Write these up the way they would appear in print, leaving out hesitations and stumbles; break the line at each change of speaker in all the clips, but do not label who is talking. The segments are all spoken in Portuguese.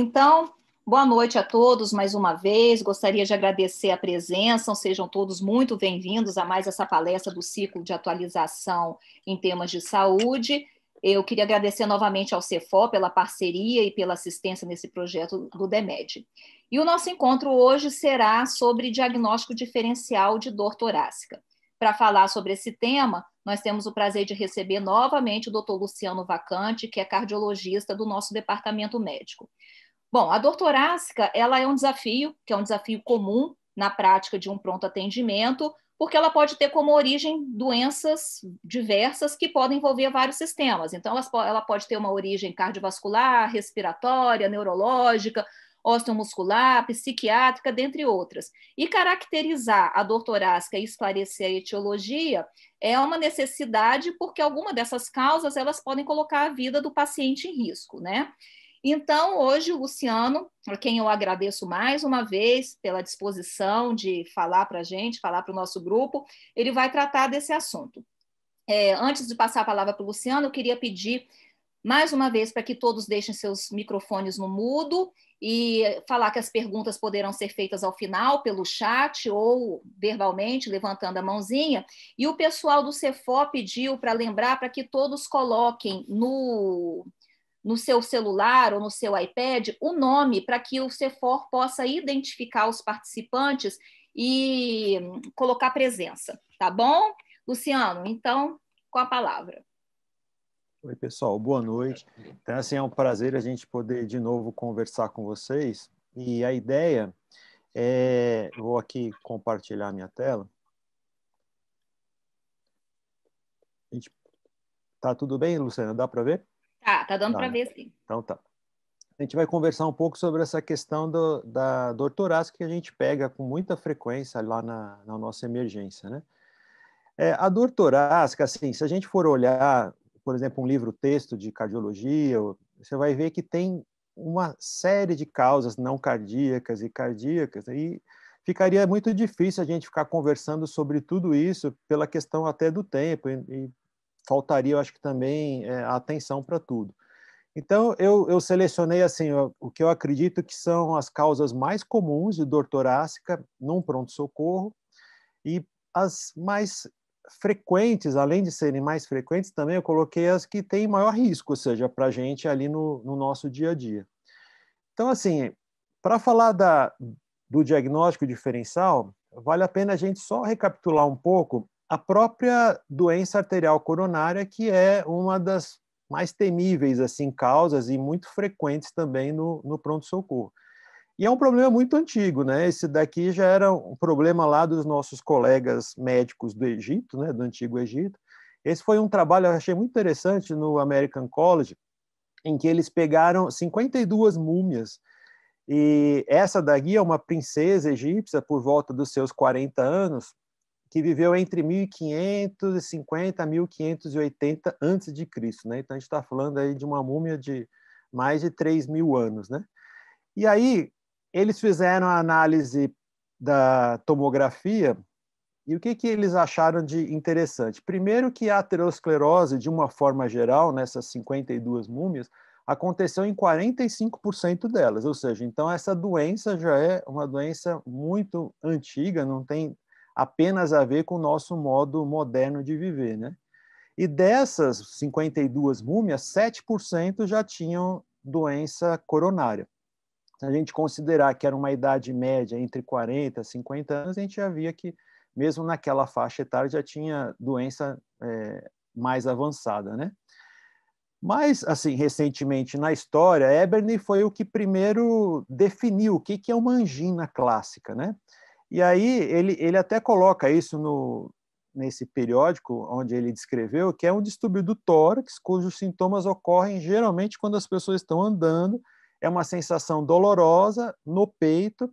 Então, boa noite a todos mais uma vez. Gostaria de agradecer a presença. Sejam todos muito bem-vindos a mais essa palestra do ciclo de atualização em temas de saúde. Eu queria agradecer novamente ao Cefop pela parceria e pela assistência nesse projeto do DEMED. E o nosso encontro hoje será sobre diagnóstico diferencial de dor torácica. Para falar sobre esse tema, nós temos o prazer de receber novamente o Dr. Luciano Vacante, que é cardiologista do nosso departamento médico. Bom, a dor torácica, ela é um desafio, que é um desafio comum na prática de um pronto atendimento, porque ela pode ter como origem doenças diversas que podem envolver vários sistemas. Então, ela pode ter uma origem cardiovascular, respiratória, neurológica, osteomuscular, psiquiátrica, dentre outras. E caracterizar a dor torácica e esclarecer a etiologia é uma necessidade, porque alguma dessas causas elas podem colocar a vida do paciente em risco, né? Então, hoje, o Luciano, a quem eu agradeço mais uma vez pela disposição de falar para a gente, falar para o nosso grupo, ele vai tratar desse assunto. Antes de passar a palavra para o Luciano, eu queria pedir mais uma vez para que todos deixem seus microfones no mudo e falar que as perguntas poderão ser feitas ao final pelo chat ou verbalmente, levantando a mãozinha. E o pessoal do Cefop pediu para lembrar para que todos coloquem no seu celular ou no seu iPad o nome para que o Cefor possa identificar os participantes e colocar presença, tá bom? Luciano, então, com a palavra.
Oi, pessoal, boa noite. Então, assim, é um prazer a gente poder de novo conversar com vocês. E a ideia é... Vou aqui compartilhar minha tela. Tá tudo bem, Luciana? Dá para ver?
Tá dando para ver, sim.
Então tá. A gente vai conversar um pouco sobre essa questão da dor torácica que a gente pega com muita frequência lá na nossa emergência, né? A dor torácica, assim, se a gente for olhar, por exemplo, um livro-texto de cardiologia, você vai ver que tem uma série de causas não cardíacas e cardíacas, e ficaria muito difícil a gente ficar conversando sobre tudo isso pela questão até do tempo, e faltaria, eu acho que também, a atenção para tudo. Então, eu selecionei assim o que eu acredito que são as causas mais comuns de dor torácica num pronto-socorro e as mais frequentes, além de serem mais frequentes, também eu coloquei as que têm maior risco, ou seja, para a gente ali no nosso dia a dia. Então, assim, para falar do diagnóstico diferencial, vale a pena a gente só recapitular um pouco a própria doença arterial coronária, que é uma das mais temíveis assim causas e muito frequentes também no pronto-socorro. E é um problema muito antigo, né? Esse daqui já era um problema lá dos nossos colegas médicos do Egito, né? Do Antigo Egito. Esse foi um trabalho, eu achei muito interessante, no American College, em que eles pegaram 52 múmias, e essa daqui é uma princesa egípcia por volta dos seus 40 anos, que viveu entre 1550 a 1580 antes de Cristo, né? Então a gente está falando aí de uma múmia de mais de 3.000 anos, né? E aí eles fizeram a análise da tomografia e o que eles acharam de interessante? Primeiro que a aterosclerose, de uma forma geral, nessas 52 múmias, aconteceu em 45% delas, ou seja, então essa doença já é uma doença muito antiga, não tem apenas a ver com o nosso modo moderno de viver, né? E dessas 52 múmias, 7% já tinham doença coronária. Se a gente considerar que era uma idade média entre 40 e 50 anos, a gente já via que, mesmo naquela faixa etária, já tinha doença mais avançada, né? Mas, assim, recentemente na história, Eberle foi o que primeiro definiu o que é uma angina clássica, né? E aí ele até coloca isso nesse periódico onde ele descreveu, que é um distúrbio do tórax, cujos sintomas ocorrem geralmente quando as pessoas estão andando, é uma sensação dolorosa no peito,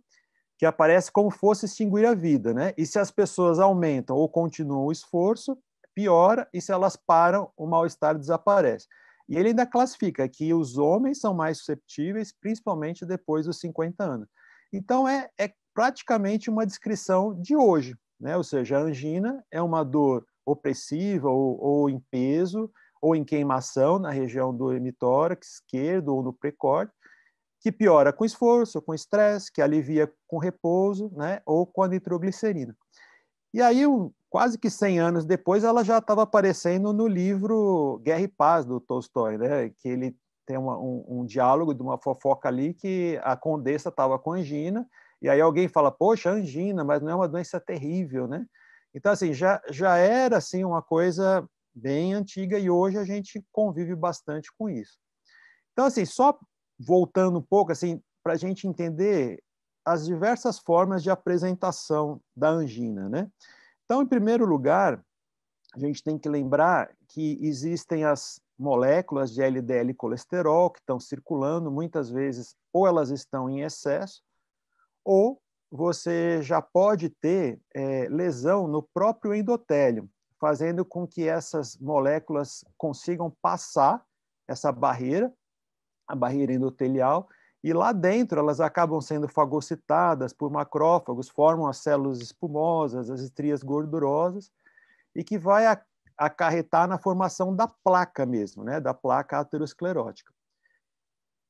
que aparece como fosse extinguir a vida, né? E se as pessoas aumentam ou continuam o esforço, piora, e se elas param, o mal-estar desaparece. E ele ainda classifica que os homens são mais susceptíveis, principalmente depois dos 50 anos. Então, é praticamente uma descrição de hoje, né? Ou seja, a angina é uma dor opressiva ou em peso, ou em queimação na região do hemitórax esquerdo ou no precórdio, que piora com esforço, com estresse, que alivia com repouso, né, ou com a nitroglicerina. E aí, quase que 100 anos depois, ela já estava aparecendo no livro Guerra e Paz, do Tolstói, né, que ele tem um diálogo de uma fofoca ali que a condessa estava com angina, e aí alguém fala, poxa, angina, mas não é uma doença terrível, né? Então, assim, já era assim, uma coisa bem antiga e hoje a gente convive bastante com isso. Então, assim, só voltando um pouco, assim, para a gente entender as diversas formas de apresentação da angina, né? Então, em primeiro lugar, a gente tem que lembrar que existem as moléculas de LDL colesterol que estão circulando, muitas vezes ou elas estão em excesso, ou você já pode ter lesão no próprio endotélio, fazendo com que essas moléculas consigam passar essa barreira, a barreira endotelial, e lá dentro elas acabam sendo fagocitadas por macrófagos, formam as células espumosas, as estrias gordurosas, e que vai acarretar na formação da placa mesmo, né, da placa aterosclerótica.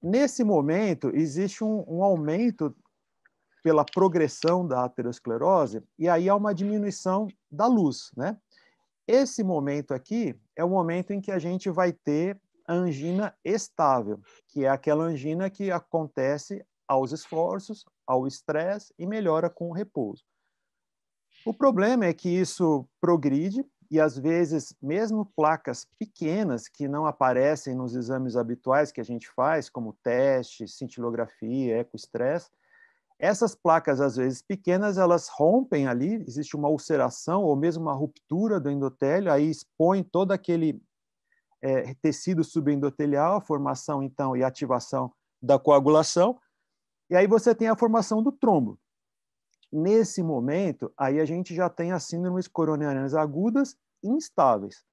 Nesse momento, existe um aumento pela progressão da aterosclerose, e aí há uma diminuição da luz, né? Esse momento aqui é o momento em que a gente vai ter a angina estável, que é aquela angina que acontece aos esforços, ao estresse e melhora com o repouso. O problema é que isso progride e, às vezes, mesmo placas pequenas que não aparecem nos exames habituais que a gente faz, como teste, cintilografia, ecoestresse, essas placas, às vezes pequenas, elas rompem ali, existe uma ulceração ou mesmo uma ruptura do endotélio, aí expõe todo aquele tecido subendotelial, a formação, então, e ativação da coagulação, e aí você tem a formação do trombo. Nesse momento, aí a gente já tem as síndromes coronarianas agudas instáveis.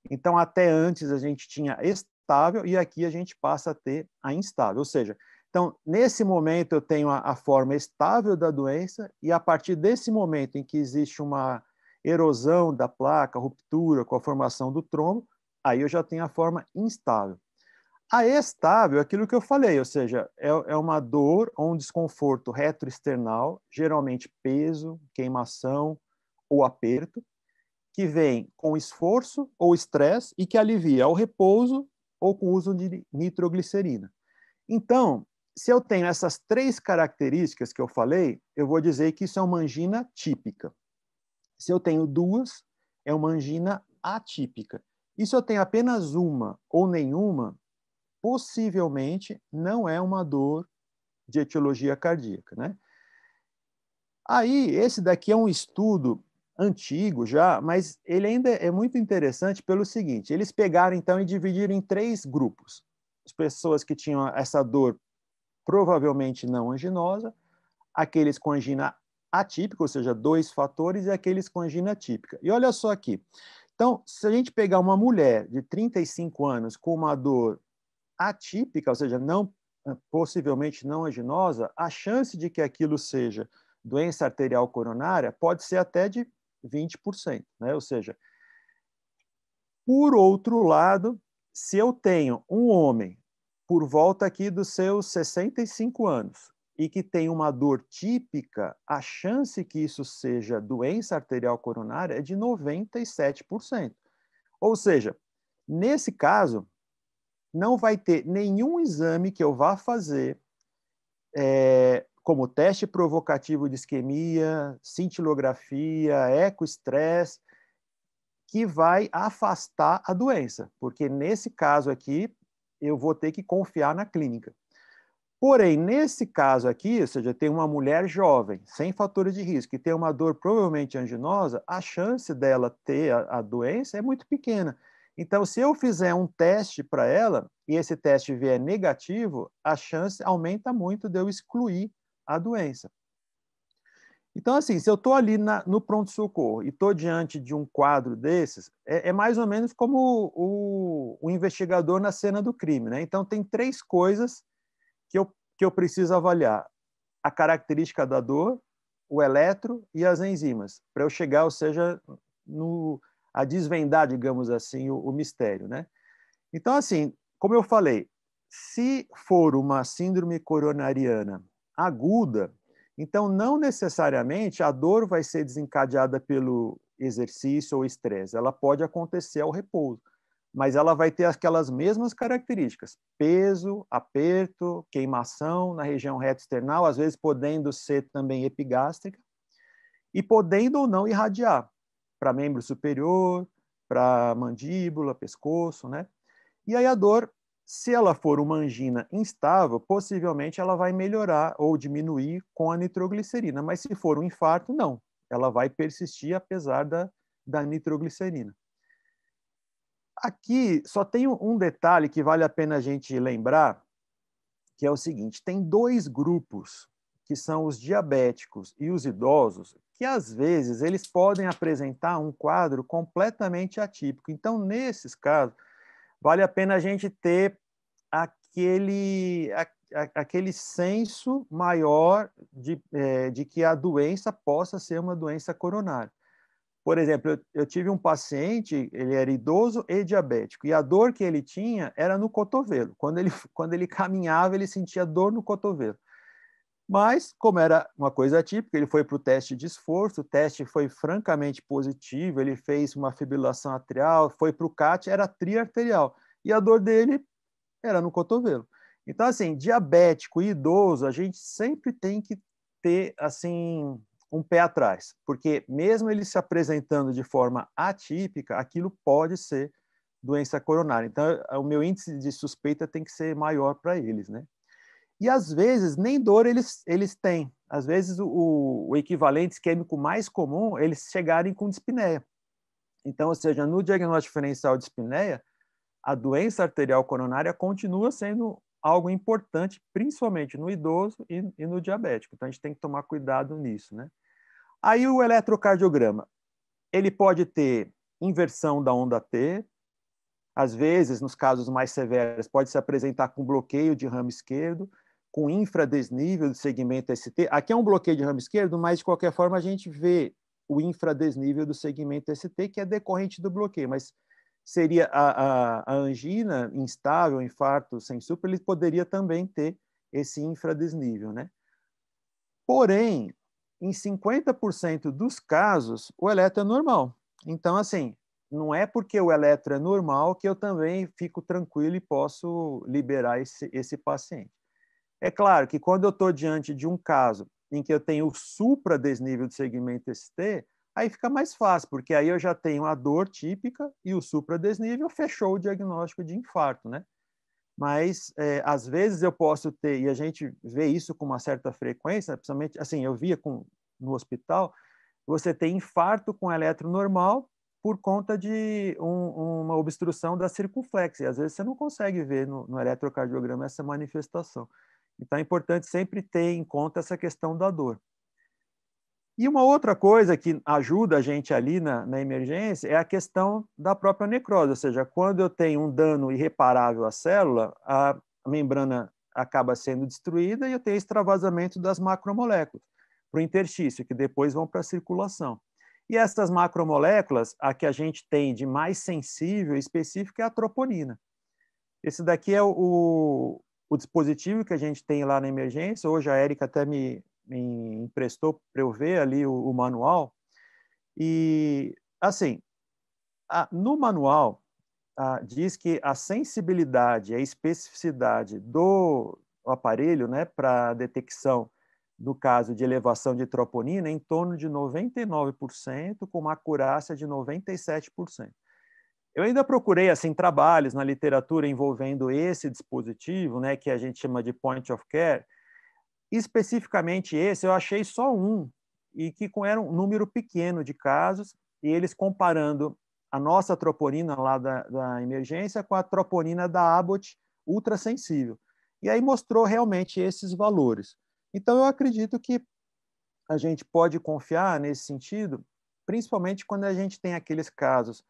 Então, até antes a gente tinha estável e aqui a gente passa a ter a instável. Ou seja, então, nesse momento eu tenho a forma estável da doença e a partir desse momento em que existe uma erosão da placa, ruptura com a formação do trombo, aí eu já tenho a forma instável. A estável é aquilo que eu falei, ou seja, é uma dor ou um desconforto retroesternal, geralmente peso, queimação ou aperto, que vem com esforço ou estresse e que alivia ao repouso ou com o uso de nitroglicerina. Então, se eu tenho essas três características que eu falei, eu vou dizer que isso é uma angina típica. Se eu tenho duas, é uma angina atípica. E se eu tenho apenas uma ou nenhuma, possivelmente não é uma dor de etiologia cardíaca, né? Aí, esse daqui é um estudo antigo já, mas ele ainda é muito interessante pelo seguinte, eles pegaram então e dividiram em três grupos. As pessoas que tinham essa dor provavelmente não anginosa, aqueles com angina atípica, ou seja, dois fatores, e aqueles com angina típica. E olha só aqui. Então, se a gente pegar uma mulher de 35 anos com uma dor atípica, ou seja, não, possivelmente não anginosa, a chance de que aquilo seja doença arterial coronária pode ser até de 20%, né? Ou seja, por outro lado, se eu tenho um homem por volta aqui dos seus 65 anos e que tem uma dor típica, a chance que isso seja doença arterial coronária é de 97%. Ou seja, nesse caso, não vai ter nenhum exame que eu vá fazer, como teste provocativo de isquemia, cintilografia, ecoestresse, que vai afastar a doença, porque nesse caso aqui eu vou ter que confiar na clínica. Porém, nesse caso aqui, ou seja, tem uma mulher jovem, sem fatores de risco, que tem uma dor provavelmente anginosa, a chance dela ter a doença é muito pequena. Então, se eu fizer um teste para ela, e esse teste vier negativo, a chance aumenta muito de eu excluir a doença. Então, assim, se eu estou ali no pronto-socorro e estou diante de um quadro desses, é mais ou menos como o investigador na cena do crime, né? Então, tem três coisas que eu preciso avaliar: a característica da dor, o eletro e as enzimas, para eu chegar, ou seja, a desvendar, digamos assim, o mistério, né? Então, assim, como eu falei, se for uma síndrome coronariana aguda, então não necessariamente a dor vai ser desencadeada pelo exercício ou estresse, ela pode acontecer ao repouso, mas ela vai ter aquelas mesmas características: peso, aperto, queimação na região reto-external, às vezes podendo ser também epigástrica, e podendo ou não irradiar para membro superior, para mandíbula, pescoço, né? E aí a dor, se ela for uma angina instável, possivelmente ela vai melhorar ou diminuir com a nitroglicerina, mas se for um infarto, não. Ela vai persistir apesar da nitroglicerina. Aqui só tem um detalhe que vale a pena a gente lembrar, que é o seguinte: tem dois grupos, que são os diabéticos e os idosos, que às vezes eles podem apresentar um quadro completamente atípico. Então, nesses casos, vale a pena a gente ter aquele senso maior de que a doença possa ser uma doença coronária. Por exemplo, eu tive um paciente, ele era idoso e diabético, e a dor que ele tinha era no cotovelo. Quando ele caminhava, ele sentia dor no cotovelo. Mas, como era uma coisa atípica, ele foi para o teste de esforço, o teste foi francamente positivo, ele fez uma fibrilação atrial, foi para o CAT, era triarterial, e a dor dele era no cotovelo. Então, assim, diabético e idoso, a gente sempre tem que ter, assim, um pé atrás, porque mesmo ele se apresentando de forma atípica, aquilo pode ser doença coronária. Então, o meu índice de suspeita tem que ser maior para eles, né? E, às vezes, nem dor eles têm. Às vezes, o equivalente isquêmico mais comum, eles chegarem com dispneia. Então, ou seja, no diagnóstico diferencial de dispneia, a doença arterial coronária continua sendo algo importante, principalmente no idoso e no diabético. Então, a gente tem que tomar cuidado nisso, né? Aí, o eletrocardiograma, ele pode ter inversão da onda T, às vezes, nos casos mais severos, pode se apresentar com bloqueio de ramo esquerdo, com infradesnível do segmento ST. Aqui é um bloqueio de ramo esquerdo, mas, de qualquer forma, a gente vê o infradesnível do segmento ST, que é decorrente do bloqueio, mas seria a angina instável, infarto sem supra, ele poderia também ter esse infradesnível, né? Porém, em 50% dos casos, o eletro é normal. Então, assim, não é porque o eletro é normal que eu também fico tranquilo e posso liberar esse paciente. É claro que quando eu estou diante de um caso em que eu tenho o supradesnível do segmento ST, aí fica mais fácil, porque aí eu já tenho a dor típica e o supradesnível fechou o diagnóstico de infarto, né? Mas, às vezes, eu posso ter, e a gente vê isso com uma certa frequência, principalmente, assim, eu via no hospital, você tem infarto com eletro normal por conta de uma obstrução da circunflexa, e às vezes você não consegue ver no eletrocardiograma essa manifestação. Então, é importante sempre ter em conta essa questão da dor. E uma outra coisa que ajuda a gente ali na emergência é a questão da própria necrose, ou seja, quando eu tenho um dano irreparável à célula, a membrana acaba sendo destruída e eu tenho extravasamento das macromoléculas para o interstício, que depois vão para a circulação. E essas macromoléculas, a que a gente tem de mais sensível e específica é a troponina. Esse daqui é o dispositivo que a gente tem lá na emergência. Hoje a Érica até me emprestou para eu ver ali o manual. E, assim, no manual, diz que a sensibilidade, a especificidade do aparelho, né, para detecção do caso de elevação de troponina é em torno de 99%, com uma acurácia de 97%. Eu ainda procurei assim trabalhos na literatura envolvendo esse dispositivo, né, que a gente chama de point of care. Especificamente esse, eu achei só um, e que era um número pequeno de casos, e eles comparando a nossa troponina lá da emergência com a troponina da Abbott ultrassensível. E aí mostrou realmente esses valores. Então, eu acredito que a gente pode confiar nesse sentido, principalmente quando a gente tem aqueles casos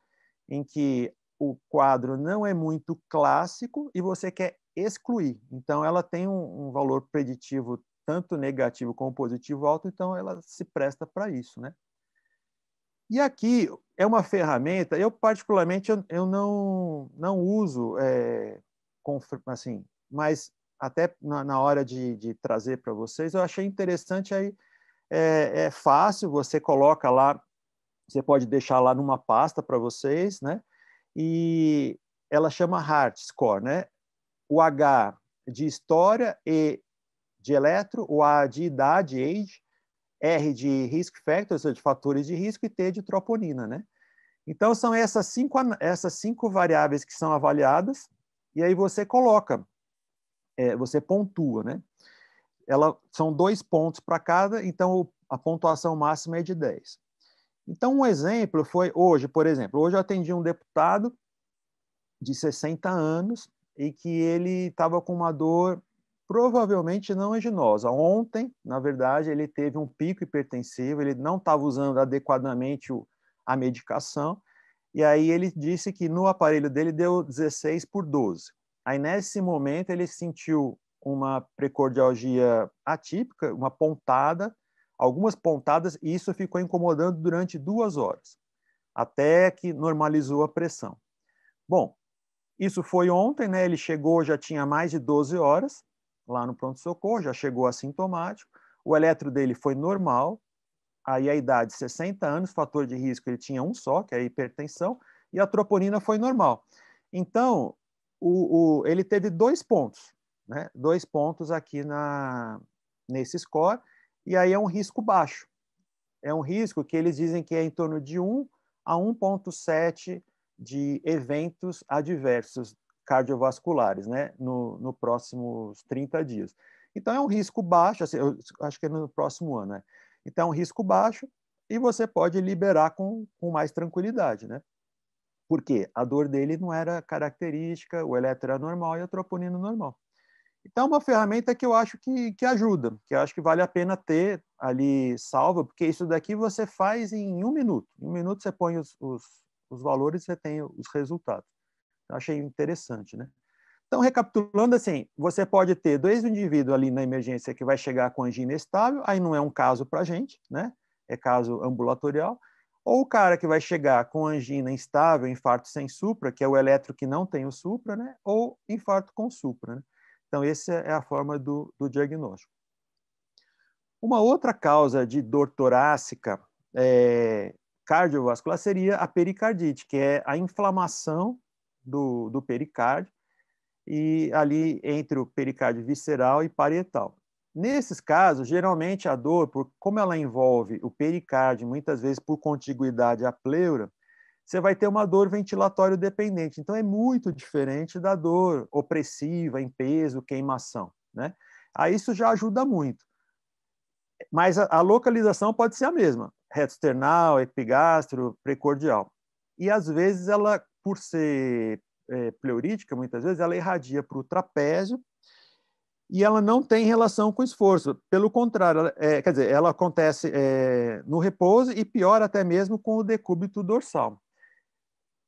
em que o quadro não é muito clássico e você quer excluir. Então, ela tem um valor preditivo tanto negativo como positivo alto, então ela se presta para isso, né? E aqui é uma ferramenta, eu particularmente eu não uso assim, mas até na hora de trazer para vocês, eu achei interessante aí, é fácil, você coloca lá, você pode deixar lá numa pasta para vocês, né? E ela chama Heart Score, né? O H de história, E de eletro, o A de idade, age, R de risk factors, ou seja, de fatores de risco, e T de troponina, né? Então, são essas cinco variáveis que são avaliadas, e aí você coloca, você pontua, né? São 2 pontos para cada, então a pontuação máxima é de 10. Então, um exemplo foi hoje, por exemplo, hoje eu atendi um deputado de 60 anos e que ele estava com uma dor provavelmente não anginosa. Ontem, na verdade, ele teve um pico hipertensivo, ele não estava usando adequadamente a medicação, e aí ele disse que no aparelho dele deu 16 por 12. Aí, nesse momento, ele sentiu uma precordialgia atípica, uma pontada, algumas pontadas, e isso ficou incomodando durante 2 horas, até que normalizou a pressão. Bom, isso foi ontem, né? Ele chegou, já tinha mais de 12 horas lá no pronto-socorro, já chegou assintomático, o eletro dele foi normal, aí a idade 60 anos, fator de risco ele tinha um só, que é a hipertensão, e a troponina foi normal. Então, ele teve 2 pontos, né? 2 pontos aqui nesse score, e aí é um risco baixo. É um risco que eles dizem que é em torno de 1 a 1,7 de eventos adversos cardiovasculares, né, no próximos 30 dias. Então, é um risco baixo, assim, eu acho que é no próximo ano, né? Então, é um risco baixo e você pode liberar com mais tranquilidade, né? Porque a dor dele não era característica, o eletro era normal e a troponina normal. Então, é uma ferramenta que eu acho que ajuda, que eu acho que vale a pena ter ali salva, porque isso daqui você faz em 1 minuto. Em 1 minuto você põe os valores e você tem os resultados. Eu achei interessante, né? Então, recapitulando assim, você pode ter desde o indivíduo ali na emergência que vai chegar com angina estável, aí não é um caso para a gente, né? É caso ambulatorial, ou o cara que vai chegar com angina instável, infarto sem supra, que é o eletro que não tem o supra, né? Ou infarto com supra, né? Então, essa é a forma do diagnóstico. Uma outra causa de dor torácica cardiovascular seria a pericardite, que é a inflamação do pericárdio, e ali entre o pericárdio visceral e parietal. Nesses casos, geralmente a dor, como ela envolve o pericárdio, muitas vezes por contiguidade à pleura, você vai ter uma dor ventilatório dependente. Então, é muito diferente da dor opressiva, em peso, queimação, né? Aí isso já ajuda muito. Mas a localização pode ser a mesma, reto external, epigastro, precordial. E, às vezes, ela, por ser pleurítica, muitas vezes, ela irradia para o trapézio e ela não tem relação com esforço. Pelo contrário, quer dizer, ela acontece no repouso e pior até mesmo com o decúbito dorsal.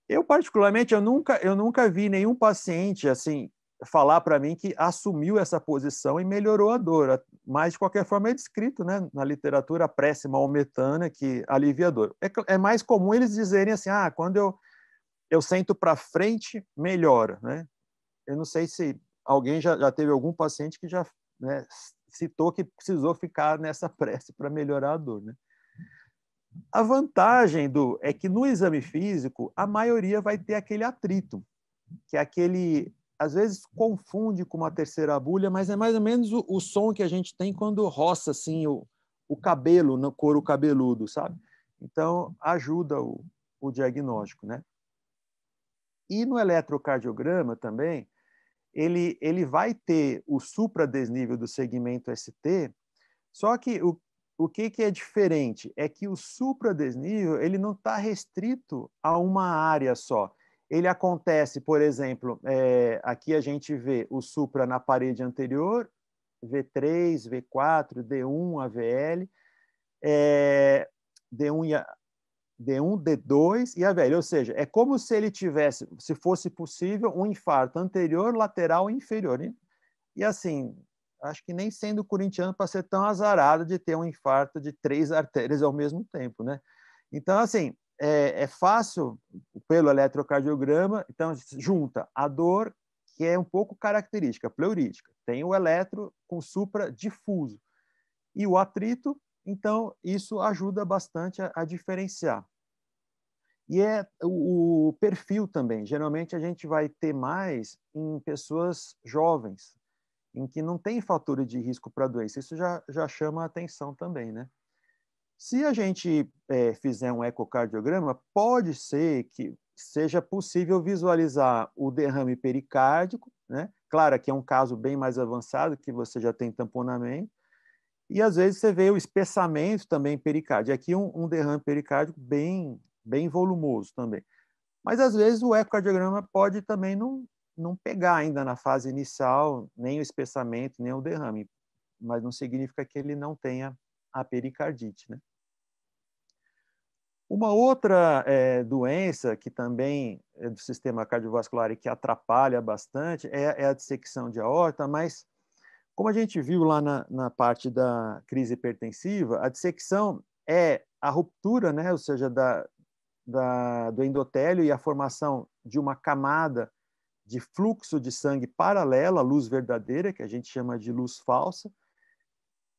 Eu, particularmente, eu nunca vi nenhum paciente assim falar para mim que assumiu essa posição e melhorou a dor. Mas, de qualquer forma, é descrito, né, na literatura, a prece maometana que alivia a dor. É mais comum eles dizerem assim, quando eu sento para frente, melhora, né? Eu não sei se alguém já teve algum paciente que já, né, citou que precisou ficar nessa prece para melhorar a dor, né? A vantagem é que no exame físico, a maioria vai ter aquele atrito, que é aquele, às vezes confunde com uma terceira agulha, mas é mais ou menos o som que a gente tem quando roça assim, o cabelo no couro cabeludo, sabe? Então, ajuda o diagnóstico, né? E no eletrocardiograma também, ele vai ter o supradesnível do segmento ST, só que o que é diferente é que o supradesnível ele não está restrito a uma área só. Ele acontece, por exemplo, aqui a gente vê o supra na parede anterior, V3, V4, D1, AVL, D1, D1, D2 e AVL. Ou seja, é como se ele tivesse, se fosse possível, um infarto anterior, lateral e inferior. E assim, acho que nem sendo corintiano para ser tão azarado de ter um infarto de 3 artérias ao mesmo tempo, né? Então, assim, é fácil pelo eletrocardiograma, então junta a dor que é um pouco característica, pleurítica. Tem o eletro com supra difuso. E o atrito, então, isso ajuda bastante a diferenciar. E é o perfil também. Geralmente a gente vai ter mais em pessoas jovens, em que não tem fator de risco para a doença. Isso já chama a atenção também, né? Se a gente fizer um ecocardiograma, pode ser que seja possível visualizar o derrame pericárdico, né? Claro que é um caso bem mais avançado, que você já tem tamponamento, e às vezes você vê o espessamento também pericárdico. Aqui um derrame pericárdico bem volumoso também. Mas às vezes o ecocardiograma pode também não pegar ainda na fase inicial nem o espessamento, nem o derrame, mas não significa que ele não tenha a pericardite, né? Uma outra doença que também é do sistema cardiovascular e que atrapalha bastante é a dissecção de aorta, mas como a gente viu lá na parte da crise hipertensiva, a dissecção é a ruptura, né, ou seja, do endotélio e a formação de uma camada de fluxo de sangue paralela à luz verdadeira, que a gente chama de luz falsa.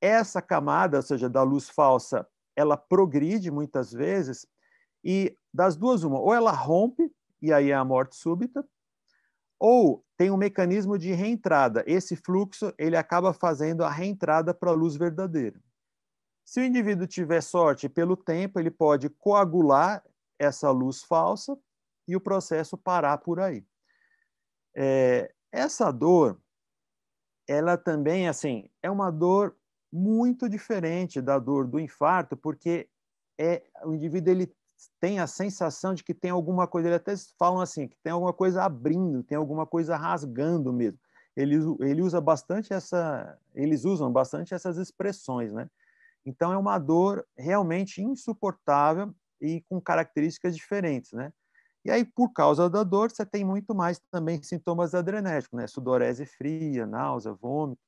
Essa camada, ou seja, da luz falsa, ela progride muitas vezes, e das duas, uma, ou ela rompe, e aí é a morte súbita, ou tem um mecanismo de reentrada. Esse fluxo ele acaba fazendo a reentrada para a luz verdadeira. Se o indivíduo tiver sorte pelo tempo, ele pode coagular essa luz falsa e o processo parar por aí. Essa dor, ela também, assim, é uma dor muito diferente da dor do infarto, porque o indivíduo ele tem a sensação de que tem alguma coisa, eles até falam assim, que tem alguma coisa abrindo, tem alguma coisa rasgando mesmo. Eles usam bastante essas expressões, né? Então é uma dor realmente insuportável e com características diferentes, né? E aí, por causa da dor, você tem muito mais também sintomas adrenérgicos, né? Sudorese fria, náusea, vômito.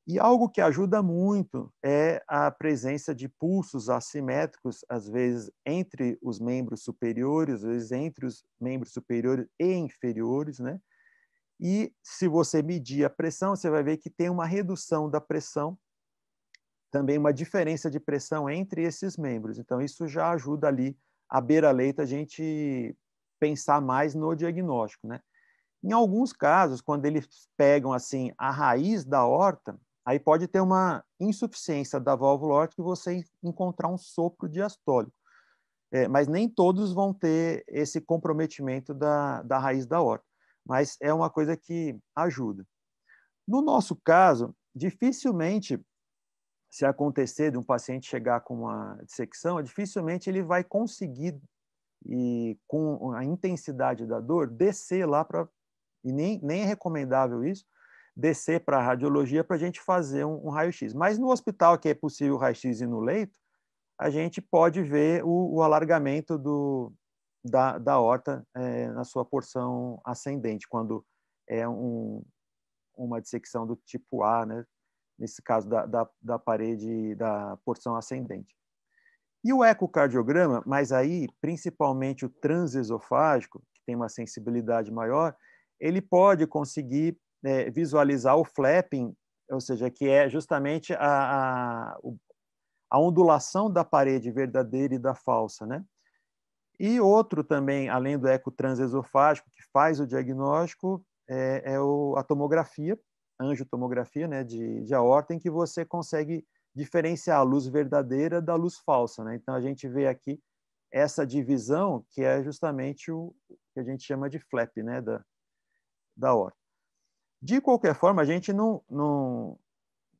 E algo que ajuda muito é a presença de pulsos assimétricos, às vezes entre os membros superiores, às vezes entre os membros superiores e inferiores, né? E se você medir a pressão, você vai ver que tem uma redução da pressão, também uma diferença de pressão entre esses membros. Então, isso já ajuda ali, à beira-leito, a gente pensar mais no diagnóstico, né? Em alguns casos, quando eles pegam assim a raiz da aorta, aí pode ter uma insuficiência da válvula aórtica e você encontrar um sopro diastólico. Mas nem todos vão ter esse comprometimento da raiz da aorta. Mas é uma coisa que ajuda. No nosso caso, dificilmente, se acontecer de um paciente chegar com uma dissecção, dificilmente ele vai conseguir, e com a intensidade da dor, descer lá para... E nem é recomendável isso, descer para a radiologia para a gente fazer um raio-x. Mas no hospital, que é possível o raio-x e no leito, a gente pode ver o alargamento da aorta na sua porção ascendente, quando é uma dissecção do tipo A, né? Nesse caso da parede, da porção ascendente. E o ecocardiograma, mas aí, principalmente o transesofágico, que tem uma sensibilidade maior, ele pode conseguir visualizar o flapping, ou seja, que é justamente a ondulação da parede verdadeira e da falsa, né? E outro também, além do eco transesofágico, que faz o diagnóstico, a tomografia, angiotomografia, né, de aorta, em que você consegue diferenciar a luz verdadeira da luz falsa, né? Então a gente vê aqui essa divisão, que é justamente o que a gente chama de flap, né, da aorta. De qualquer forma, a gente no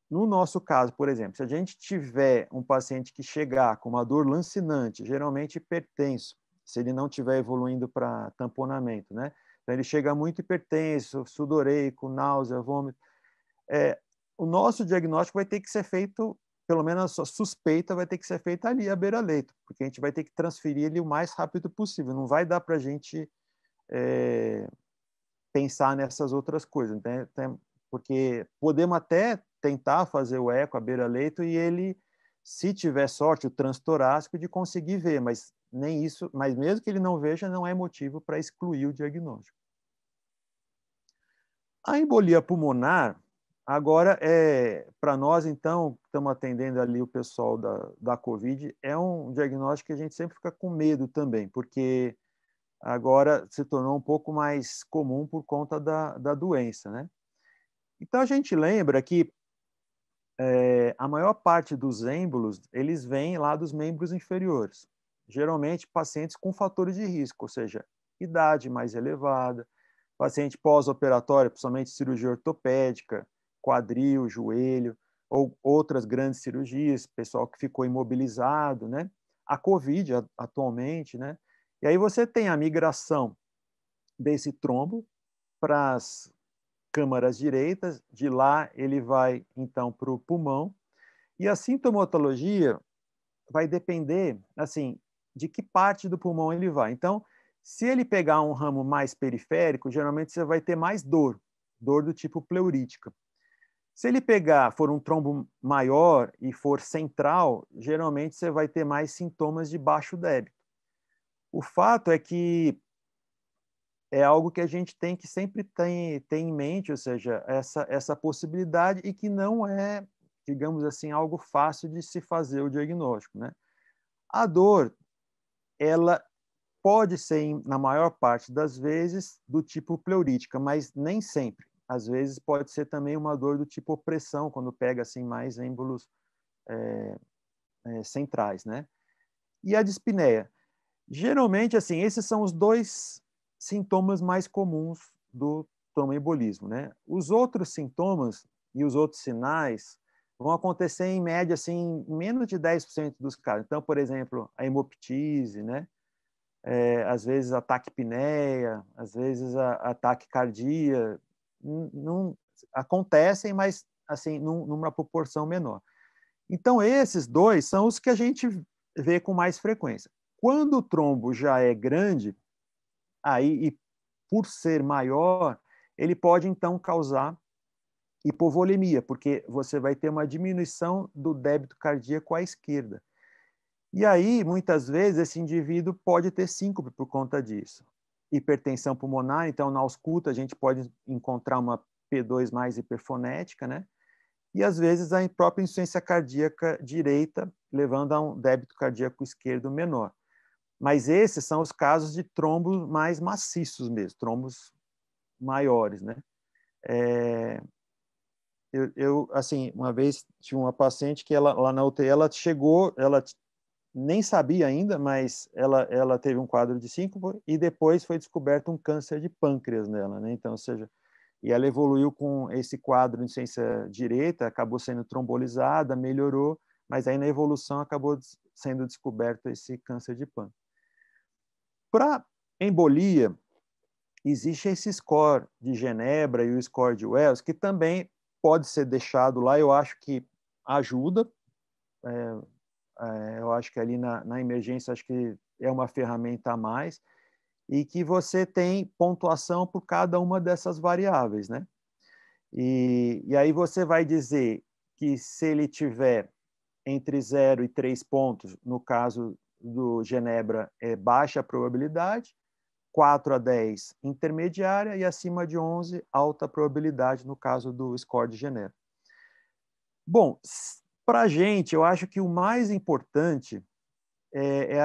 nosso caso, por exemplo, se a gente tiver um paciente que chegar com uma dor lancinante, geralmente hipertenso, se ele não estiver evoluindo para tamponamento, né? Então, ele chega muito hipertenso, sudoreico, náusea, vômito. O nosso diagnóstico vai ter que ser feito, pelo menos a suspeita vai ter que ser feita ali, à beira-leito, porque a gente vai ter que transferir ele o mais rápido possível. Não vai dar para a gente pensar nessas outras coisas, né? Porque podemos até tentar fazer o eco à beira-leito e ele, se tiver sorte, o transtorácico, de conseguir ver, mas nem isso, mas mesmo que ele não veja, não é motivo para excluir o diagnóstico. A embolia pulmonar, agora, para nós, então, que estamos atendendo ali o pessoal da COVID, é um diagnóstico que a gente sempre fica com medo também, porque agora se tornou um pouco mais comum por conta da doença, né? Então, a gente lembra que a maior parte dos êmbolos, eles vêm lá dos membros inferiores. Geralmente, pacientes com fatores de risco, ou seja, idade mais elevada, paciente pós-operatório, principalmente cirurgia ortopédica, quadril, joelho, ou outras grandes cirurgias, pessoal que ficou imobilizado, né? A COVID atualmente, né? E aí você tem a migração desse trombo para as câmaras direitas, de lá ele vai então para o pulmão, e a sintomatologia vai depender, assim, de que parte do pulmão ele vai. Então, se ele pegar um ramo mais periférico, geralmente você vai ter mais dor, dor do tipo pleurítica. Se ele for um trombo maior e for central, geralmente você vai ter mais sintomas de baixo débito. O fato é que é algo que a gente tem que sempre ter em mente, ou seja, essa possibilidade, e que não é, digamos assim, algo fácil de se fazer o diagnóstico, né? A dor, ela pode ser, na maior parte das vezes, do tipo pleurítica, mas nem sempre. Às vezes pode ser também uma dor do tipo opressão, quando pega assim mais êmbolos centrais, né? E a dispneia. Geralmente, assim, esses são os dois sintomas mais comuns do tromboembolismo, né? Os outros sintomas e os outros sinais vão acontecer em média assim, em menos de 10% dos casos. Então, por exemplo, a hemoptise, né? Às vezes a taquipneia, às vezes a taquicardia, não acontecem, mas assim numa proporção menor. Então esses dois são os que a gente vê com mais frequência. Quando o trombo já é grande, aí e por ser maior, ele pode então causar hipovolemia, porque você vai ter uma diminuição do débito cardíaco à esquerda. E aí, muitas vezes, esse indivíduo pode ter síncope por conta disso. Hipertensão pulmonar, então, na ausculta, a gente pode encontrar uma P2 mais hiperfonética, né? E, às vezes, a própria insuficiência cardíaca direita, levando a um débito cardíaco esquerdo menor. Mas esses são os casos de trombos mais maciços mesmo, trombos maiores, né? Assim, uma vez tinha uma paciente que ela, lá na UTI, ela chegou, ela nem sabia ainda, mas ela teve um quadro de síncope e depois foi descoberto um câncer de pâncreas nela, né? Então, ou seja, e ela evoluiu com esse quadro de insuficiência direita, acabou sendo trombolizada, melhorou, mas aí na evolução acabou sendo descoberto esse câncer de pâncreas. Para embolia, existe esse score de Genebra e o score de Wells, que também pode ser deixado lá, eu acho que ajuda, eu acho que ali na emergência, acho que é uma ferramenta a mais, e que você tem pontuação por cada uma dessas variáveis, né? E aí você vai dizer que se ele tiver entre 0 e 3 pontos, no caso do Genebra, é baixa probabilidade, 4 a 10, intermediária, e acima de 11, alta probabilidade, no caso do score de Genebra. Bom, para a gente, eu acho que o mais importante é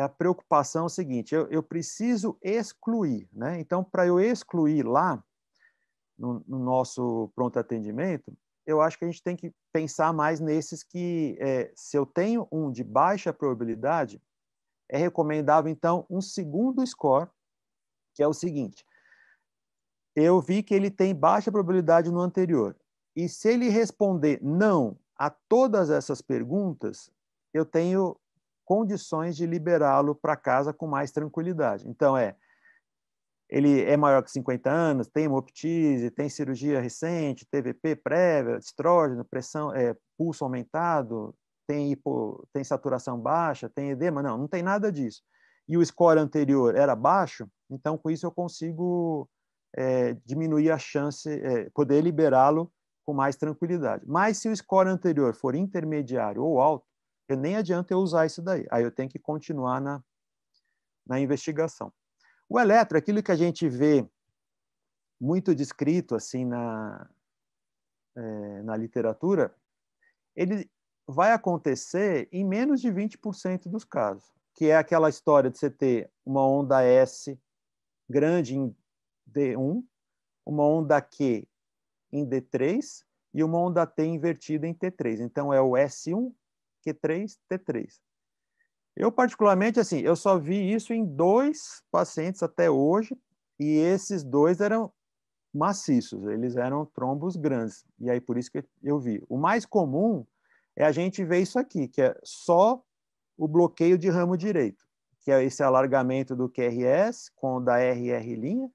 a preocupação seguinte: eu preciso excluir, né? Então, para eu excluir lá, no nosso pronto atendimento, eu acho que a gente tem que pensar mais nesses que, se eu tenho um de baixa probabilidade, é recomendável, então, um segundo score, que é o seguinte: eu vi que ele tem baixa probabilidade no anterior, e se ele responder não a todas essas perguntas, eu tenho condições de liberá-lo para casa com mais tranquilidade. Então, ele é maior que 50 anos, tem hemoptise, tem cirurgia recente, TVP prévia, estrógeno, pressão, pulso aumentado, tem saturação baixa, tem edema? Não, não tem nada disso. E o score anterior era baixo, então com isso eu consigo diminuir a chance, poder liberá-lo com mais tranquilidade. Mas se o score anterior for intermediário ou alto, nem adianta eu usar isso daí. Aí eu tenho que continuar na investigação. O eletro, aquilo que a gente vê muito descrito assim na literatura, ele vai acontecer em menos de 20% dos casos, que é aquela história de você ter uma onda S grande em D1, uma onda Q em D3 e uma onda T invertida em T3. Então, é o S1, Q3, T3. Eu, particularmente, assim, eu só vi isso em 2 pacientes até hoje, e esses 2 eram maciços, eles eram trombos grandes, e aí por isso que eu vi. O mais comum é a gente ver isso aqui, que é só o bloqueio de ramo direito, que é esse alargamento do QRS com onda RR'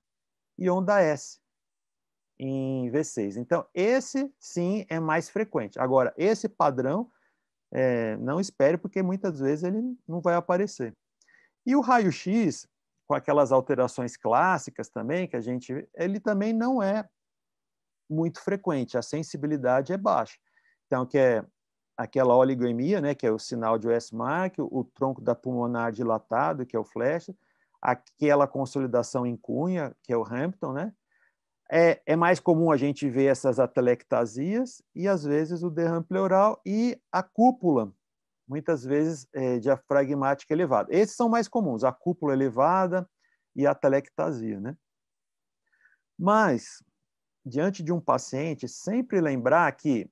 e onda S em V6. Então, esse sim é mais frequente. Agora, esse padrão, não espere, porque muitas vezes ele não vai aparecer. E o raio-x, com aquelas alterações clássicas também, que a gente, ele também não é muito frequente, a sensibilidade é baixa. Então, que é aquela oligoemia, né, que é o sinal de Westmark, o tronco da pulmonar dilatado, que é o flash, aquela consolidação em cunha, que é o Hampton, né? É mais comum a gente ver essas atelectasias e, às vezes, o derrame pleural e a cúpula, muitas vezes diafragmática elevada. Esses são mais comuns, a cúpula elevada e a atelectasia, né? Mas, diante de um paciente, sempre lembrar que,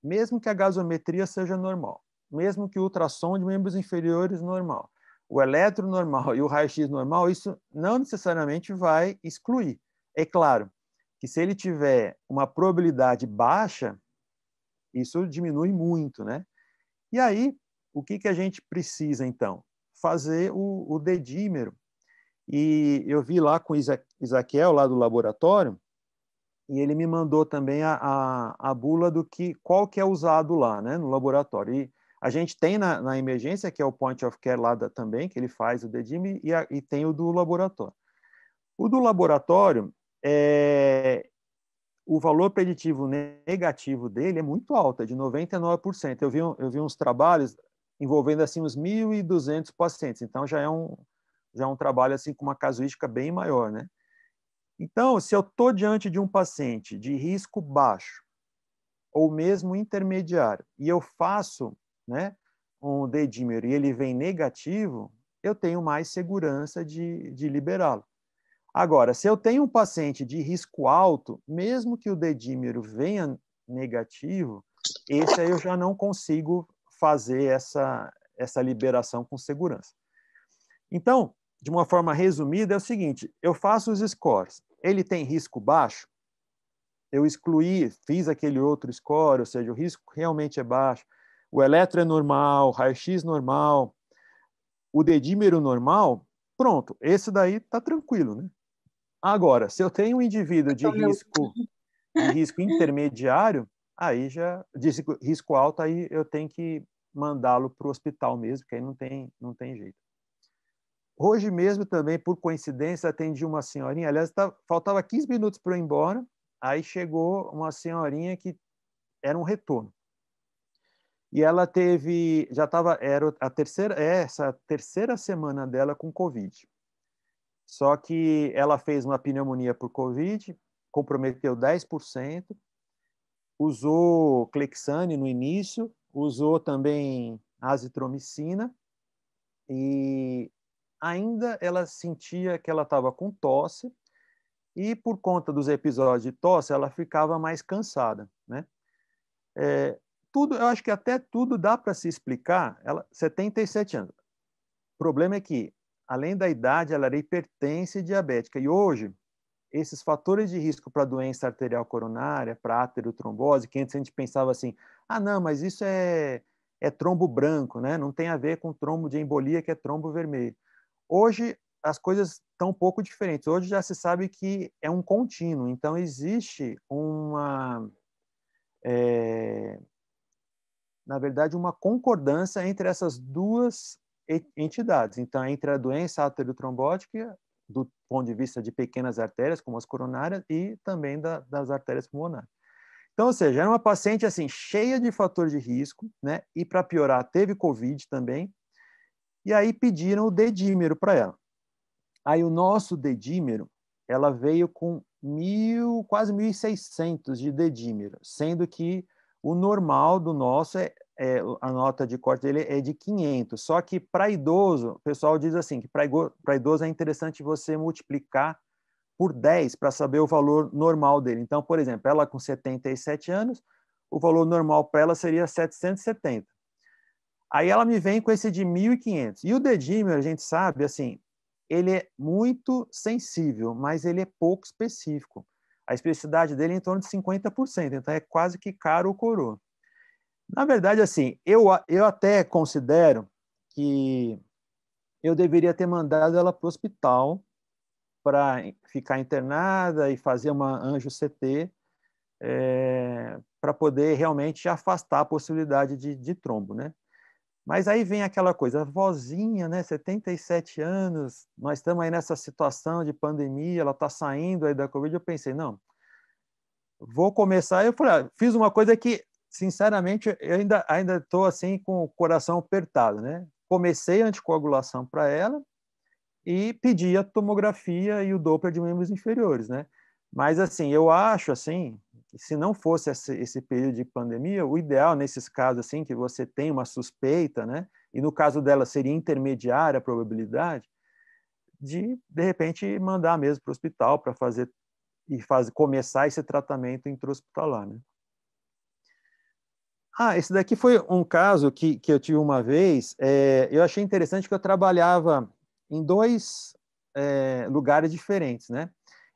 mesmo que a gasometria seja normal, mesmo que o ultrassom de membros inferiores normal, o eletro normal e o raio-x normal, isso não necessariamente vai excluir. É claro que se ele tiver uma probabilidade baixa, isso diminui muito, né? E aí, o que a gente precisa, então? Fazer o dedímero. E eu vi lá com o Isaquiel, lá do laboratório, e ele me mandou também a bula do qual que é usado lá, né, no laboratório. E a gente tem na emergência, que é o point of care lá também, que ele faz o dedímero, e tem o do laboratório. O do laboratório, o valor preditivo negativo dele é muito alto, é de 99%. Eu vi uns trabalhos envolvendo assim uns 1.200 pacientes, então já é um trabalho assim com uma casuística bem maior, né? Então, se eu estou diante de um paciente de risco baixo ou mesmo intermediário e eu faço, né, um dedímero e ele vem negativo, eu tenho mais segurança de liberá-lo. Agora, se eu tenho um paciente de risco alto, mesmo que o dedímero venha negativo, esse aí eu já não consigo fazer essa liberação com segurança. Então, de uma forma resumida, é o seguinte, eu faço os scores. Ele tem risco baixo? Eu excluí, fiz aquele outro score, ou seja, o risco realmente é baixo. O eletro é normal, o raio-x normal, o dedímero normal, pronto, esse daí está tranquilo, né? Agora, se eu tenho um indivíduo de risco intermediário, aí já, de risco alto, aí eu tenho que mandá-lo para o hospital mesmo, porque aí não tem jeito. Hoje mesmo também, por coincidência, atendi uma senhorinha, aliás, faltava 15 minutos para eu ir embora, aí chegou uma senhorinha que era um retorno. E ela era essa terceira semana dela com Covid. Só que ela fez uma pneumonia por Covid, comprometeu 10%, usou Clexane no início, usou também azitromicina e ainda ela sentia que ela estava com tosse e por conta dos episódios de tosse ela ficava mais cansada, né? Eu acho que até tudo dá para se explicar. Ela 77 anos. O problema é que, além da idade, ela era hipertensa e diabética. E hoje, esses fatores de risco para doença arterial coronária, para aterotrombose, que antes a gente pensava assim, não, mas isso é trombo branco, né? Não tem a ver com trombo de embolia, que é trombo vermelho. Hoje, as coisas estão um pouco diferentes. Hoje já se sabe que é um contínuo, então existe na verdade, uma concordância entre essas duas entidades. Então, entre a doença aterotrombótica, do ponto de vista de pequenas artérias, como as coronárias, e também das artérias pulmonares. Então, ou seja, era uma paciente assim cheia de fatores de risco, né? E para piorar, teve Covid também. E aí pediram o dedímero para ela. Aí o nosso dedímero, ela veio com quase 1.600 de dedímero, sendo que o normal do nosso a nota de corte dele é de 500. Só que para idoso, o pessoal diz assim, que para idoso é interessante você multiplicar por 10 para saber o valor normal dele. Então, por exemplo, ela com 77 anos, o valor normal para ela seria 770. Aí ela me vem com esse de 1.500. E o dedímero, a gente sabe, assim, ele é muito sensível, mas ele é pouco específico. A especificidade dele é em torno de 50%, então é quase que caro ou coroa. Na verdade, assim, eu até considero que eu deveria ter mandado ela para o hospital para ficar internada e fazer uma anjo-CT para poder realmente afastar a possibilidade de trombo, né? Mas aí vem aquela coisa, vozinha, né, 77 anos, nós estamos aí nessa situação de pandemia, ela está saindo aí da Covid, eu pensei, não, vou começar, eu falei, fiz uma coisa que, sinceramente, eu ainda estou assim com o coração apertado, né? Comecei a anticoagulação para ela e pedi a tomografia e o Doppler de membros inferiores, né? Mas, assim, eu acho, assim, que se não fosse esse período de pandemia, o ideal nesses casos, assim, que você tem uma suspeita, né? E no caso dela seria intermediária a probabilidade de repente, mandar mesmo para o hospital para começar esse tratamento intra-hospitalar, né? Esse daqui foi um caso que eu tive uma vez. Eu achei interessante que eu trabalhava em dois lugares diferentes, né?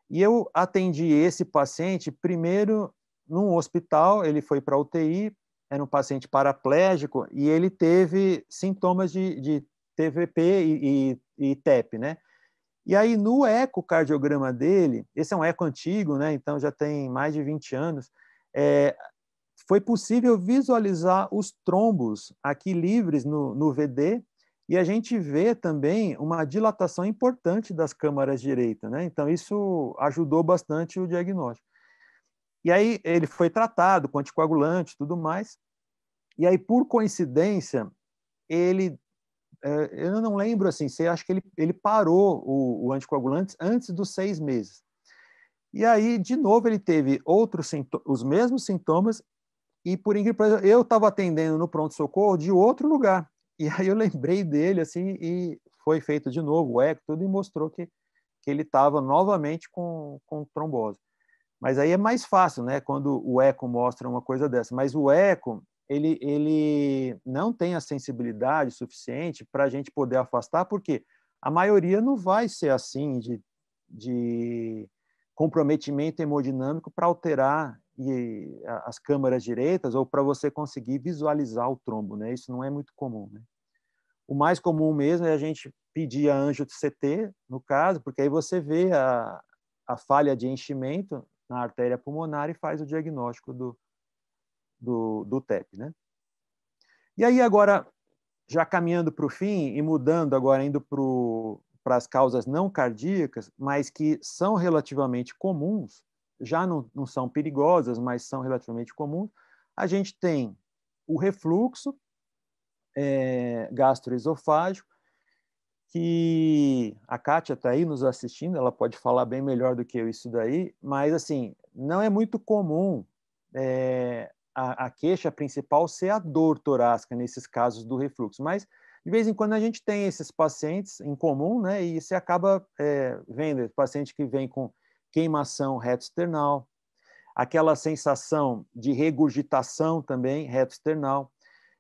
E eu atendi esse paciente primeiro num hospital, ele foi para a UTI, era um paciente paraplégico e ele teve sintomas de TVP e TEP, né? E aí, no ecocardiograma dele, esse é um eco antigo, né? Então já tem mais de 20 anos, foi possível visualizar os trombos aqui livres no VD, e a gente vê também uma dilatação importante das câmaras direitas, né? Então, isso ajudou bastante o diagnóstico. E aí, ele foi tratado com anticoagulante e tudo mais, e aí, por coincidência, eu não lembro assim, você acha que ele parou o anticoagulante antes dos 6 meses. E aí, de novo, ele teve os mesmos sintomas, e por incrível que pareça, eu estava atendendo no pronto-socorro de outro lugar. E aí eu lembrei dele, assim, e foi feito de novo o eco, tudo, e mostrou que ele estava novamente com trombose. Mas aí é mais fácil, né, quando o eco mostra uma coisa dessa. Mas o eco, ele não tem a sensibilidade suficiente para a gente poder afastar, porque a maioria não vai ser assim, de comprometimento hemodinâmico para alterar as câmaras direitas ou para você conseguir visualizar o trombo, né? Isso não é muito comum, né? O mais comum mesmo é a gente pedir a anjo-CT, no caso, porque aí você vê a falha de enchimento na artéria pulmonar e faz o diagnóstico do TEP, né? E aí agora, já caminhando para o fim e mudando agora, indo para as causas não cardíacas, mas que são relativamente comuns, já não são perigosas, mas são relativamente comuns, a gente tem o refluxo gastroesofágico, que a Kátia está aí nos assistindo, ela pode falar bem melhor do que eu isso daí, mas assim, não é muito comum a queixa principal ser a dor torácica nesses casos do refluxo, mas de vez em quando a gente tem esses pacientes em comum, né, e você acaba vendo paciente que vem com queimação reto-external, aquela sensação de regurgitação também reto-external.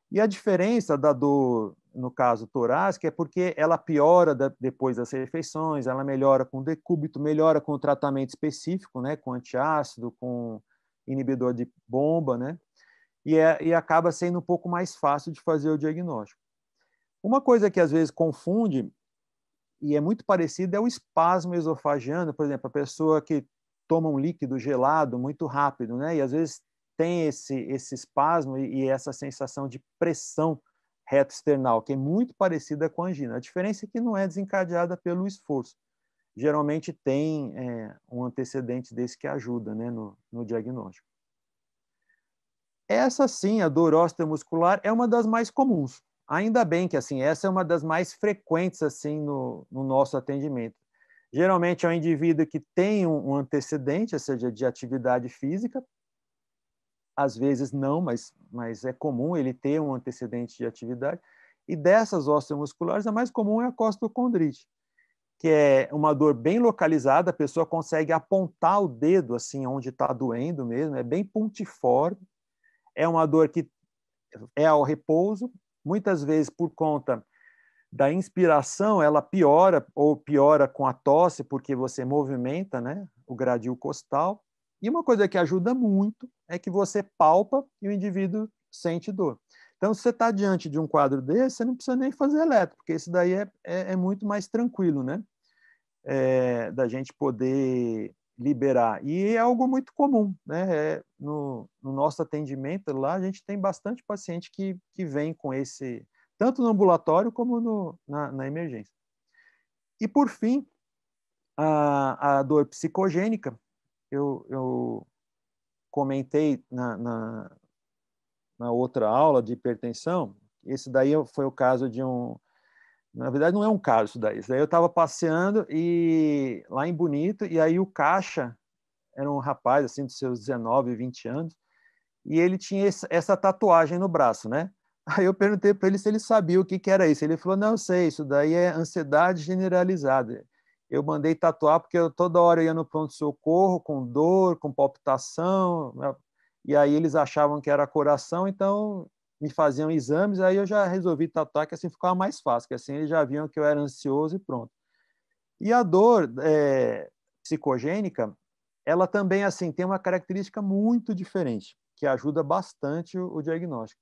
E a diferença da dor, no caso torácica, é porque ela piora depois das refeições, ela melhora com decúbito, melhora com o tratamento específico, né, com antiácido, com inibidor de bomba, né, e acaba sendo um pouco mais fácil de fazer o diagnóstico. Uma coisa que às vezes confunde, e é muito parecido, é o espasmo esofagiano, por exemplo, a pessoa que toma um líquido gelado muito rápido, né, e às vezes tem esse espasmo e essa sensação de pressão reto-external, que é muito parecida com a angina. A diferença é que não é desencadeada pelo esforço. Geralmente tem um antecedente desse que ajuda, né, no diagnóstico. Essa, sim, a dor osteomuscular, é uma das mais comuns. Ainda bem que assim, essa é uma das mais frequentes assim no nosso atendimento. Geralmente é um indivíduo que tem um antecedente, ou seja, de atividade física. Às vezes não, mas é comum ele ter um antecedente de atividade. E dessas osteomusculares, a mais comum é a costocondrite, que é uma dor bem localizada, a pessoa consegue apontar o dedo assim onde está doendo mesmo, é bem pontiforme. É uma dor que é ao repouso, muitas vezes por conta da inspiração, ela piora ou piora com a tosse, porque você movimenta, né, o gradil costal. E uma coisa que ajuda muito é que você palpa e o indivíduo sente dor. Então, se você está diante de um quadro desse, você não precisa nem fazer eletro, porque isso daí é muito mais tranquilo, né? Da gente poder liberar. E é algo muito comum, né? No nosso atendimento lá, a gente tem bastante paciente que vem com esse, tanto no ambulatório como na emergência. E, por fim, a dor psicogênica, eu comentei na outra aula de hipertensão, esse daí foi o caso de um. Na verdade, não é um caso isso daí. Isso daí eu estava passeando e lá em Bonito, e aí o caixa era um rapaz assim dos seus 19, 20 anos, e ele tinha essa tatuagem no braço, né? Aí eu perguntei para ele se ele sabia o que era isso. Ele falou: "Não, eu sei, isso daí é ansiedade generalizada. Eu mandei tatuar porque eu toda hora ia no pronto-socorro com dor, com palpitação, e aí eles achavam que era coração, então me faziam exames, aí eu já resolvi tatuar, que assim ficava mais fácil, que assim eles já viam que eu era ansioso e pronto. E a dor psicogênica, ela também assim tem uma característica muito diferente, que ajuda bastante o diagnóstico.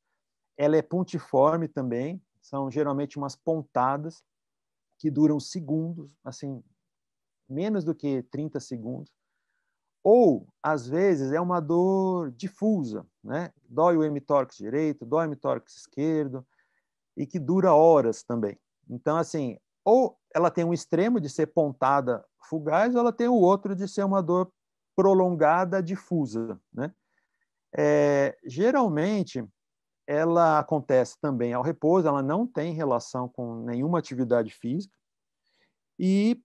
Ela é pontiforme também, são geralmente umas pontadas que duram segundos, assim, menos do que 30 segundos. Ou, às vezes, é uma dor difusa, né? Dói o hemitórax direito, dói o hemitórax esquerdo, e que dura horas também. Então, assim, ou ela tem um extremo de ser pontada fugaz, ou ela tem o outro de ser uma dor prolongada, difusa, né? Geralmente, ela acontece também ao repouso, ela não tem relação com nenhuma atividade física, e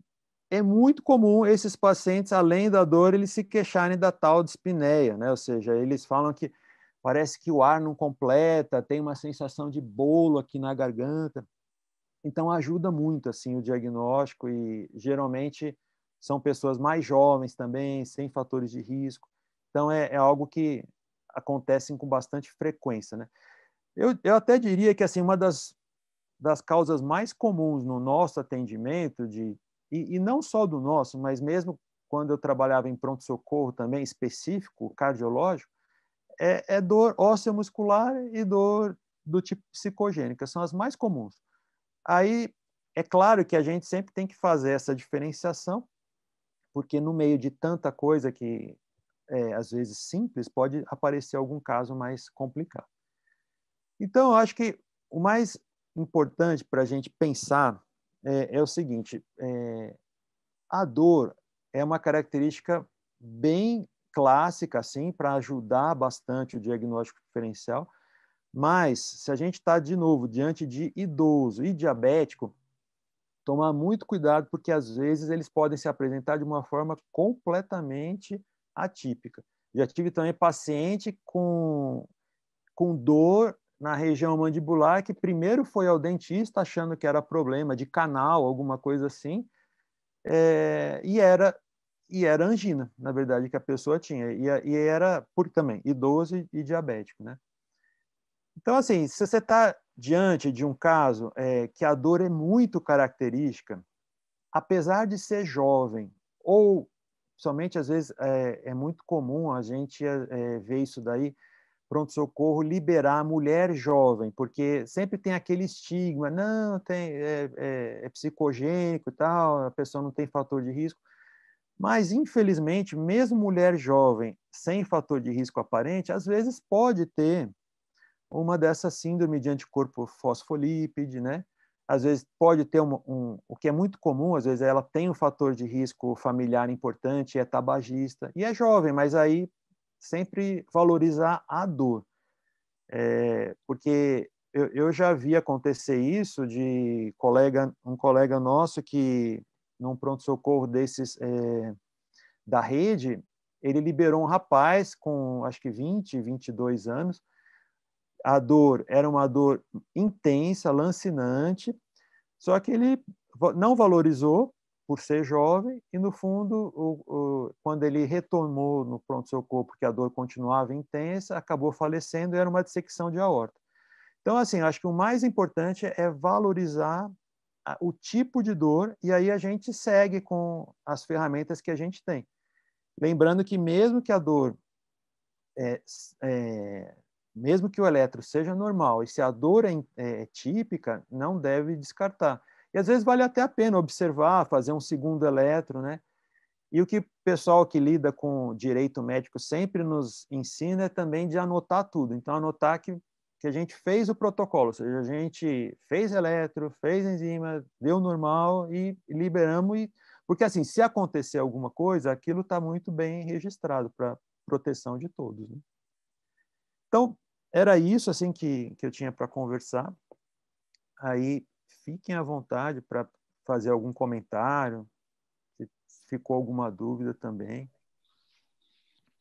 é muito comum esses pacientes, além da dor, eles se queixarem da tal dispneia, né? Ou seja, eles falam que parece que o ar não completa, tem uma sensação de bolo aqui na garganta. Então ajuda muito assim o diagnóstico e geralmente são pessoas mais jovens também, sem fatores de risco. Então é algo que acontece com bastante frequência, né? Eu até diria que assim uma das causas mais comuns no nosso atendimento e não só do nosso, mas mesmo quando eu trabalhava em pronto-socorro também específico, cardiológico, é dor ósseo-muscular e dor do tipo psicogênica, são as mais comuns. Aí, é claro que a gente sempre tem que fazer essa diferenciação, porque no meio de tanta coisa que às vezes simples, pode aparecer algum caso mais complicado. Então, eu acho que o mais importante para a gente pensar é o seguinte: a dor é uma característica bem clássica, assim, para ajudar bastante o diagnóstico diferencial, mas se a gente está, de novo, diante de idoso e diabético, tomar muito cuidado, porque às vezes eles podem se apresentar de uma forma completamente atípica. Já tive também paciente com dor na região mandibular que primeiro foi ao dentista achando que era problema de canal, alguma coisa assim, e era angina, na verdade, que a pessoa tinha. E era por também idoso e diabético, né? Então, assim, se você está diante de um caso que a dor é muito característica, apesar de ser jovem, ou somente às vezes é muito comum a gente ver isso daí, pronto-socorro liberar a mulher jovem, porque sempre tem aquele estigma, não, é psicogênico e tal, a pessoa não tem fator de risco, mas infelizmente, mesmo mulher jovem sem fator de risco aparente, às vezes pode ter uma dessa síndrome de anticorpo fosfolípide, né? Às vezes pode ter o que é muito comum, às vezes ela tem um fator de risco familiar importante, é tabagista, e é jovem, mas aí sempre valorizar a dor. Porque eu já vi acontecer isso de um colega nosso que num pronto-socorro desses da rede, ele liberou um rapaz com, acho que 20, 22 anos. A dor era uma dor intensa, lancinante, só que ele não valorizou por ser jovem e, no fundo, quando ele retornou no pronto-socorro, porque a dor continuava intensa, acabou falecendo e era uma dissecção de aorta. Então, assim, acho que o mais importante é valorizar o tipo de dor e aí a gente segue com as ferramentas que a gente tem. Lembrando que mesmo que a dor, mesmo que o eletro seja normal e se a dor é típica, não deve descartar. E às vezes vale até a pena observar, fazer um segundo eletro, né? E o que o pessoal que lida com direito médico sempre nos ensina é também de anotar tudo. Então, anotar que a gente fez o protocolo, ou seja, a gente fez eletro, fez enzima, deu normal e liberamos. Porque, assim, se acontecer alguma coisa, aquilo está muito bem registrado para proteção de todos, né? Então, era isso assim que eu tinha para conversar. Aí, fiquem à vontade para fazer algum comentário, se ficou alguma dúvida também.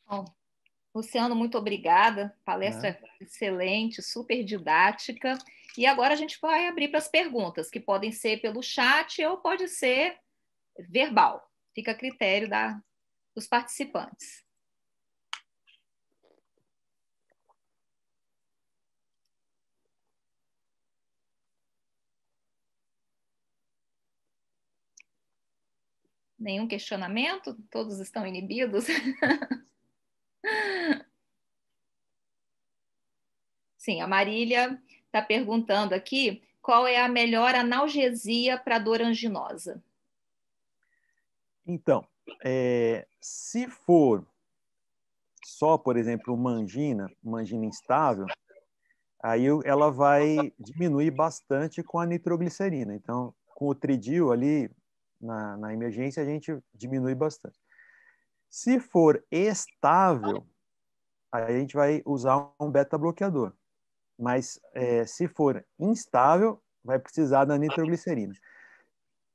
Bom, Luciano, muito obrigada.
Né?
Palestra excelente, super didática. E agora a gente vai abrir para as perguntas, que podem ser pelo chat ou pode ser verbal. Fica a critério dos participantes. Nenhum questionamento? Todos estão inibidos? Sim, a Marília está perguntando aqui qual é a melhor analgesia para dor anginosa.
Então, se for só, por exemplo, uma angina instável, aí ela vai diminuir bastante com a nitroglicerina. Então, com o Tridil ali na emergência, a gente diminui bastante. Se for estável, aí a gente vai usar um beta-bloqueador. Mas se for instável, vai precisar da nitroglicerina.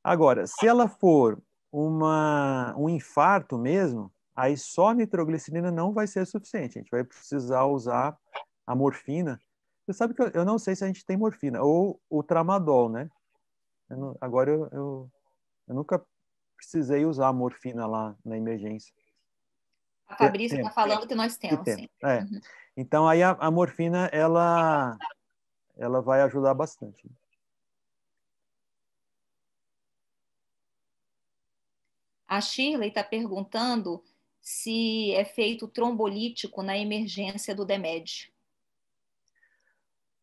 Agora, se ela for um infarto mesmo, aí só a nitroglicerina não vai ser suficiente. A gente vai precisar usar a morfina. Você sabe que eu não sei se a gente tem morfina, ou o tramadol, né? Agora eu nunca precisei usar a morfina lá na emergência.
A Fabrícia está falando que nós temos, sim.
Uhum. Então, aí a morfina, ela vai ajudar bastante.
A Shirley está perguntando se é feito trombolítico na emergência do DEMED.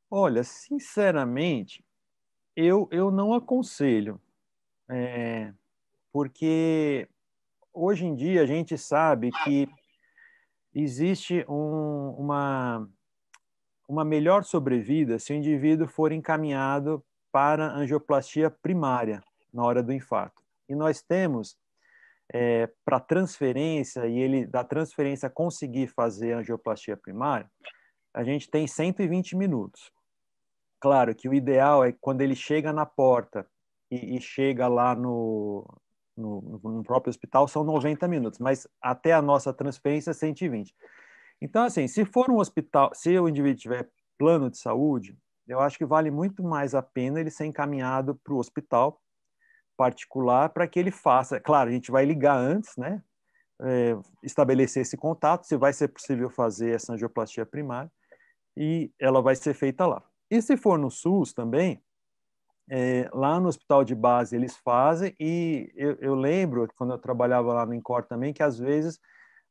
Olha, sinceramente, eu não aconselho, porque hoje em dia a gente sabe que existe uma melhor sobrevida se o indivíduo for encaminhado para angioplastia primária na hora do infarto. E nós temos, para transferência, e ele da transferência conseguir fazer angioplastia primária, a gente tem 120 minutos. Claro que o ideal é quando ele chega na porta e chega lá no próprio hospital, são 90 minutos, mas até a nossa transferência, 120. Então, assim, se for um hospital, se o indivíduo tiver plano de saúde, eu acho que vale muito mais a pena ele ser encaminhado para o hospital particular para que ele faça. Claro, a gente vai ligar antes, né? Estabelecer esse contato, se vai ser possível fazer essa angioplastia primária, e ela vai ser feita lá. E se for no SUS também, lá no hospital de base eles fazem, e eu lembro, quando eu trabalhava lá no INCOR também, que às vezes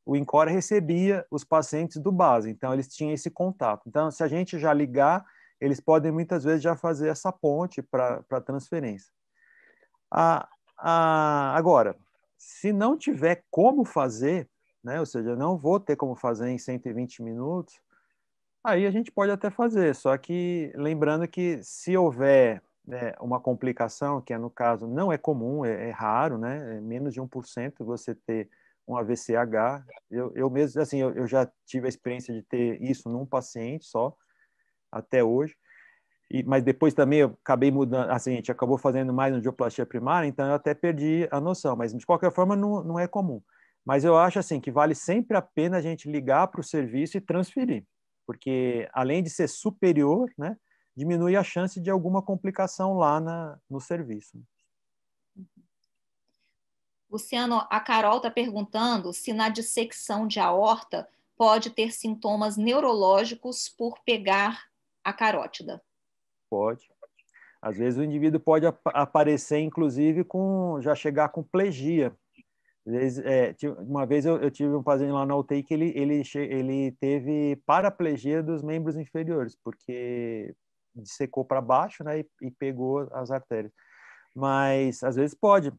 o INCOR recebia os pacientes do base, então eles tinham esse contato. Então, se a gente já ligar, eles podem muitas vezes já fazer essa ponte para transferência. Agora, se não tiver como fazer, né, ou seja, não vou ter como fazer em 120 minutos, aí a gente pode até fazer, só que lembrando que se houver uma complicação, que no caso não é comum, é raro, né, é menos de 1% você ter um AVCH. Eu mesmo, assim, eu já tive a experiência de ter isso num paciente só, até hoje. Mas depois também eu acabei mudando, assim, a gente acabou fazendo mais angioplastia primária, então eu até perdi a noção, mas de qualquer forma não é comum. Mas eu acho assim que vale sempre a pena a gente ligar para o serviço e transferir, porque além de ser superior, né, diminui a chance de alguma complicação lá no serviço.
Luciano, a Carol está perguntando se na dissecção de aorta pode ter sintomas neurológicos por pegar a carótida.
Pode. Às vezes o indivíduo pode aparecer, inclusive, já chegar com plegia. Às vezes, uma vez eu tive um paciente lá na UTI que ele teve paraplegia dos membros inferiores, porque dissecou para baixo, né, e pegou as artérias. Mas às vezes pode.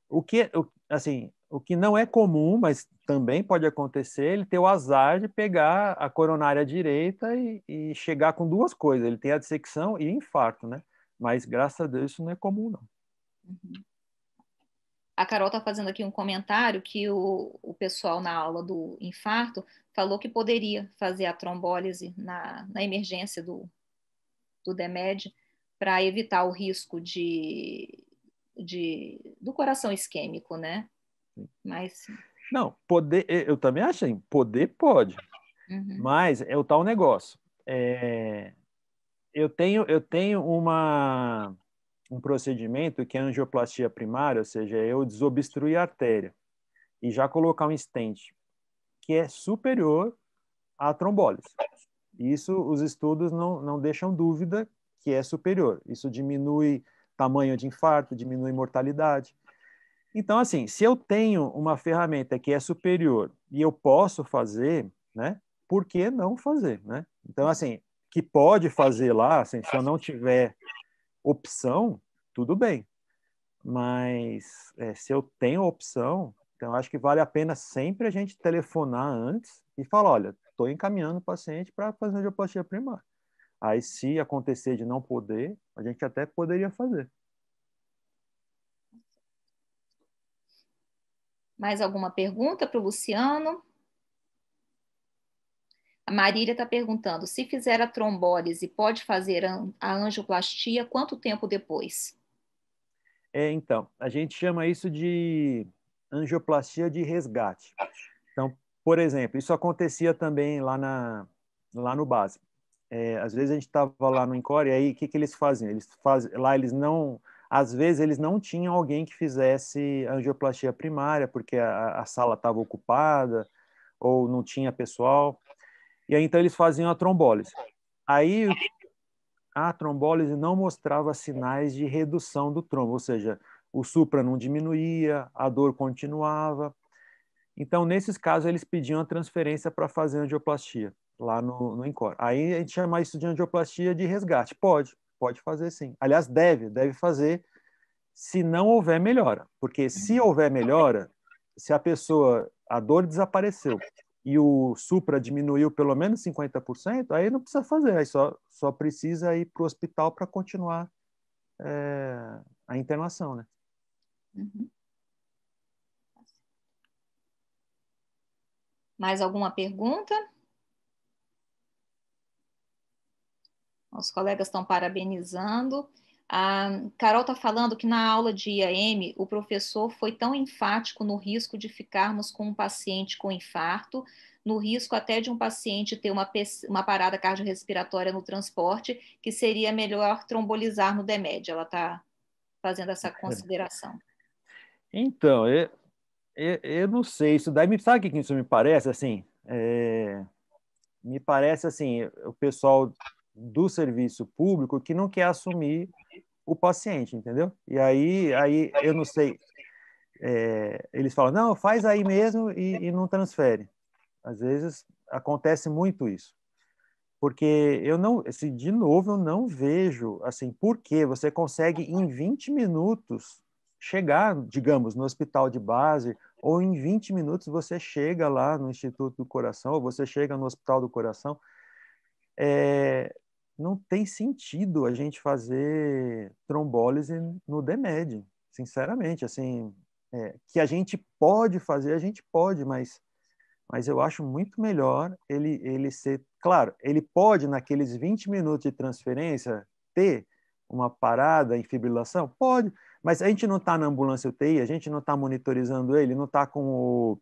O que não é comum, mas também pode acontecer, ele ter o azar de pegar a coronária direita e chegar com duas coisas. Ele tem a dissecção e infarto, né? Mas, graças a Deus, isso não é comum, não.
Uhum. A Carol está fazendo aqui um comentário que o pessoal na aula do infarto falou que poderia fazer a trombólise na emergência do DEMED para evitar o risco do coração isquêmico, né? Mas...
Não, poder, eu também achei, poder pode, mas é o tal negócio. Eu tenho um procedimento que é angioplastia primária, ou seja, eu desobstruir a artéria e já colocar um stent que é superior à trombólise. Isso, os estudos não deixam dúvida que é superior. Isso diminui tamanho de infarto, diminui mortalidade. Então, assim, se eu tenho uma ferramenta que é superior e eu posso fazer, né, por que não fazer, né? Então, assim, que pode fazer lá, assim, se eu não tiver opção, tudo bem. Mas se eu tenho opção, então acho que vale a pena sempre a gente telefonar antes e falar, olha, estou encaminhando o paciente para fazer angioplastia primária. Aí, se acontecer de não poder, a gente até poderia fazer.
Mais alguma pergunta para o Luciano? A Marília está perguntando, se fizer a trombólise, pode fazer a angioplastia quanto tempo depois?
Então, a gente chama isso de angioplastia de resgate. Então, por exemplo, isso acontecia também lá no básico. Às vezes a gente estava lá no Encore e aí o que eles faziam? Lá eles não, às vezes eles não tinham alguém que fizesse angioplastia primária porque a sala estava ocupada ou não tinha pessoal. E aí então eles faziam a trombólise. Aí a trombólise não mostrava sinais de redução do trombo, ou seja, o supra não diminuía, a dor continuava. Então, nesses casos, eles pediam a transferência para fazer angioplastia lá no Encore. Aí a gente chama isso de angioplastia de resgate. Pode fazer sim. Aliás, deve fazer se não houver melhora. Porque se houver melhora, se a dor desapareceu e o supra diminuiu pelo menos 50%, aí não precisa fazer, aí só precisa ir para o hospital para continuar a internação, né?
Uhum. Mais alguma pergunta? Os colegas estão parabenizando. A Carol está falando que na aula de IAM o professor foi tão enfático no risco de ficarmos com um paciente com infarto, no risco até de um paciente ter uma parada cardiorrespiratória no transporte, que seria melhor trombolizar no DEMED. Ela está fazendo essa consideração.
Então, eu não sei, isso daí, sabe o que isso me parece, assim? Me parece, assim, o pessoal do serviço público que não quer assumir o paciente, entendeu? E aí eu não sei, eles falam, não, faz aí mesmo e não transfere. Às vezes acontece muito isso. Porque eu não, assim, de novo, eu não vejo, assim, por que você consegue em 20 minutos chegar, digamos, no hospital de base, ou em 20 minutos você chega lá no Instituto do Coração, ou você chega no Hospital do Coração. Não tem sentido a gente fazer trombólise no DEMED, sinceramente, assim, que a gente pode fazer, a gente pode, mas eu acho muito melhor ele ser... Claro, ele pode, naqueles 20 minutos de transferência, ter uma parada em fibrilação? Pode, mas a gente não está na ambulância UTI, a gente não está monitorizando ele, não está com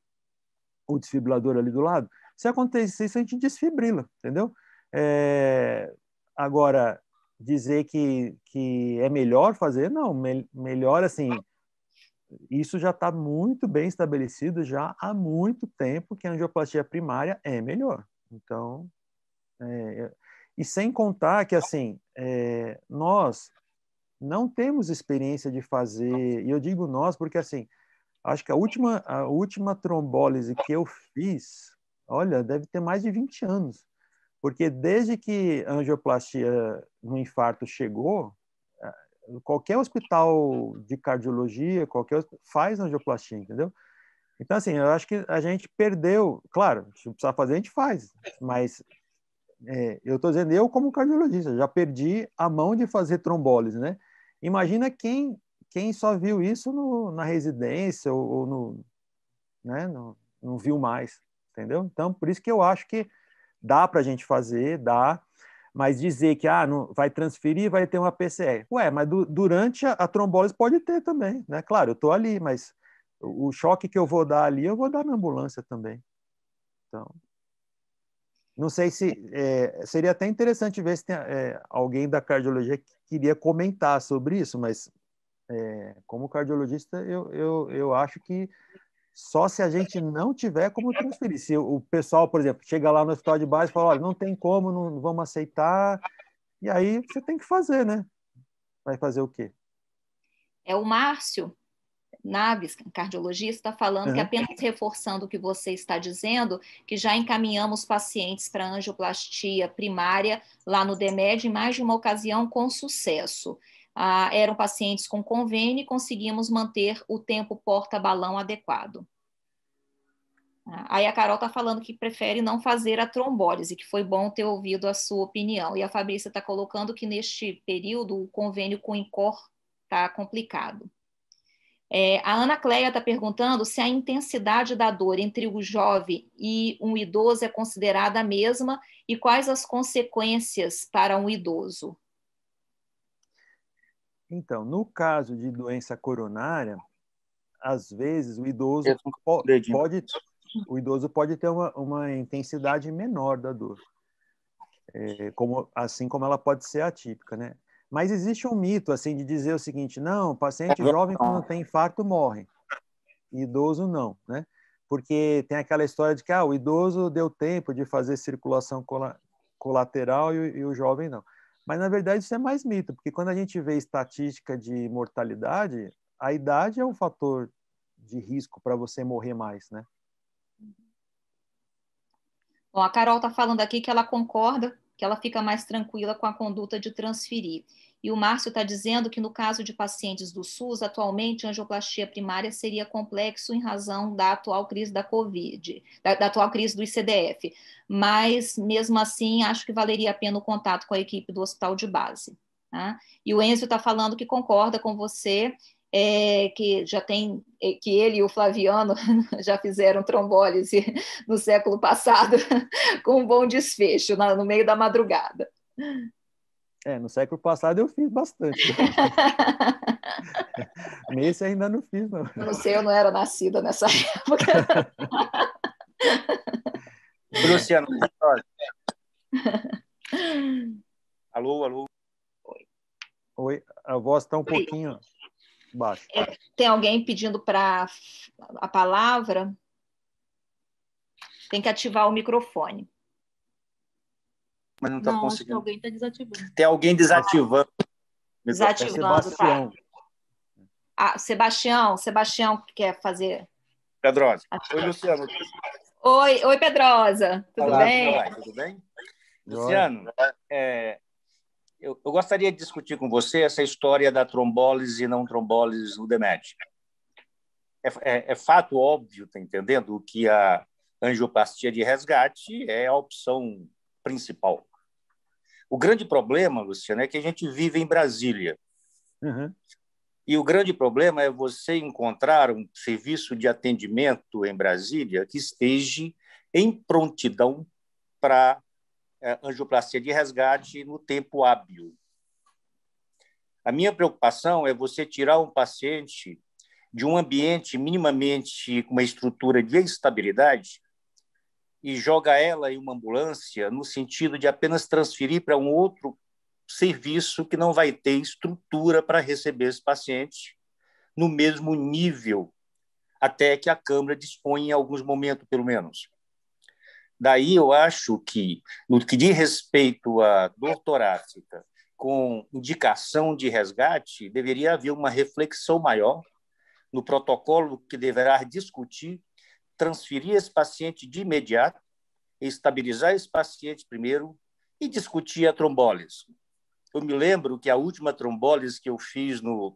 o desfibrilador ali do lado. Se acontecer isso, a gente desfibrila, entendeu? Agora, dizer que é melhor fazer, não, melhor assim, isso já está muito bem estabelecido já há muito tempo que a angioplastia primária é melhor. Então, e sem contar que assim, nós não temos experiência de fazer, e eu digo nós porque assim, acho que a última trombólise que eu fiz, olha, deve ter mais de 20 anos, porque desde que a angioplastia no infarto chegou, qualquer hospital de cardiologia, faz angioplastia, entendeu? Então, assim, eu acho que a gente perdeu, claro, se precisar fazer, a gente faz, mas eu estou dizendo, eu como cardiologista, já perdi a mão de fazer trombólise, né? Imagina quem só viu isso na residência ou né, não viu mais, entendeu? Então, por isso que eu acho que dá para a gente fazer, dá, mas dizer que não, vai transferir, vai ter uma PCR. Ué, mas durante a trombólise pode ter também, né? Claro, eu estou ali, mas o choque que eu vou dar ali, eu vou dar na ambulância também. Então, não sei se... seria até interessante ver se tem alguém da cardiologia que queria comentar sobre isso, mas como cardiologista, eu acho que só se a gente não tiver como transferir. Se o pessoal, por exemplo, chega lá no hospital de base e fala, olha, não tem como, não vamos aceitar, e aí você tem que fazer, né? Vai fazer o quê?
O Márcio Naves, cardiologista, está falando que
Uhum.
apenas reforçando o que você está dizendo, que já encaminhamos pacientes para angioplastia primária lá no DEMED em mais de uma ocasião com sucesso. Eram pacientes com convênio e conseguimos manter o tempo porta-balão adequado. Aí a Carol está falando que prefere não fazer a trombólise, que foi bom ter ouvido a sua opinião. E a Fabrícia está colocando que neste período o convênio com o INCOR está complicado. A Ana Cleia está perguntando se a intensidade da dor entre o jovem e um idoso é considerada a mesma e quais as consequências para um idoso.
Então, no caso de doença coronária, às vezes o idoso pode ter uma intensidade menor da dor, assim como ela pode ser atípica, né? Mas existe um mito assim de dizer o seguinte: não, paciente jovem quando tem infarto morre, idoso não, né? Porque tem aquela história de que o idoso deu tempo de fazer circulação colateral e o jovem não. Mas na verdade isso é mais mito, porque quando a gente vê estatística de mortalidade, a idade é um fator de risco para você morrer mais, né?
Bom, a Carol está falando aqui que ela concorda, que ela fica mais tranquila com a conduta de transferir. E o Márcio está dizendo que no caso de pacientes do SUS, atualmente a angioplastia primária seria complexo em razão da atual crise da Covid, da atual crise do ICDF. Mas, mesmo assim, acho que valeria a pena o contato com a equipe do hospital de base. Tá? E o Enzo está falando que concorda com você, que já tem, que ele e o Flaviano já fizeram trombólise no século passado com um bom desfecho no meio da madrugada.
No século passado eu fiz bastante. Nesse ainda não fiz, não.
Eu não sei, eu não era nascida nessa época.
Luciano, alô, alô.
Oi, a voz está um pouquinho baixa.
Tem alguém pedindo para a palavra? Tem que ativar o microfone.
Mas não está conseguindo.
Alguém está desativando.
Tem alguém desativando.
Desativando, tá. Sebastião quer fazer.
Pedrosa. Oi, Luciano.
Oi, Pedrosa. Tudo
Olá,
bem?
Tudo bem? Luciano, eu gostaria de discutir com você essa história da trombólise e não trombólise no DEMED. É fato óbvio, está entendendo, que a angioplastia de resgate é a opção principal. O grande problema, Luciano, é que a gente vive em Brasília.
Uhum.
E o grande problema é você encontrar um serviço de atendimento em Brasília que esteja em prontidão para angioplastia de resgate no tempo hábil. A minha preocupação é você tirar um paciente de um ambiente minimamente com uma estrutura de estabilidade e jogar ela em uma ambulância no sentido de apenas transferir para um outro serviço que não vai ter estrutura para receber esse paciente no mesmo nível, até que a Câmara disponha em alguns momentos, pelo menos. Daí eu acho que, no que diz respeito à dor torácica, com indicação de resgate, deveria haver uma reflexão maior no protocolo que deverá discutir, transferir esse paciente de imediato, estabilizar esse paciente primeiro e discutir a trombólise. Eu me lembro que a última trombólise que eu fiz no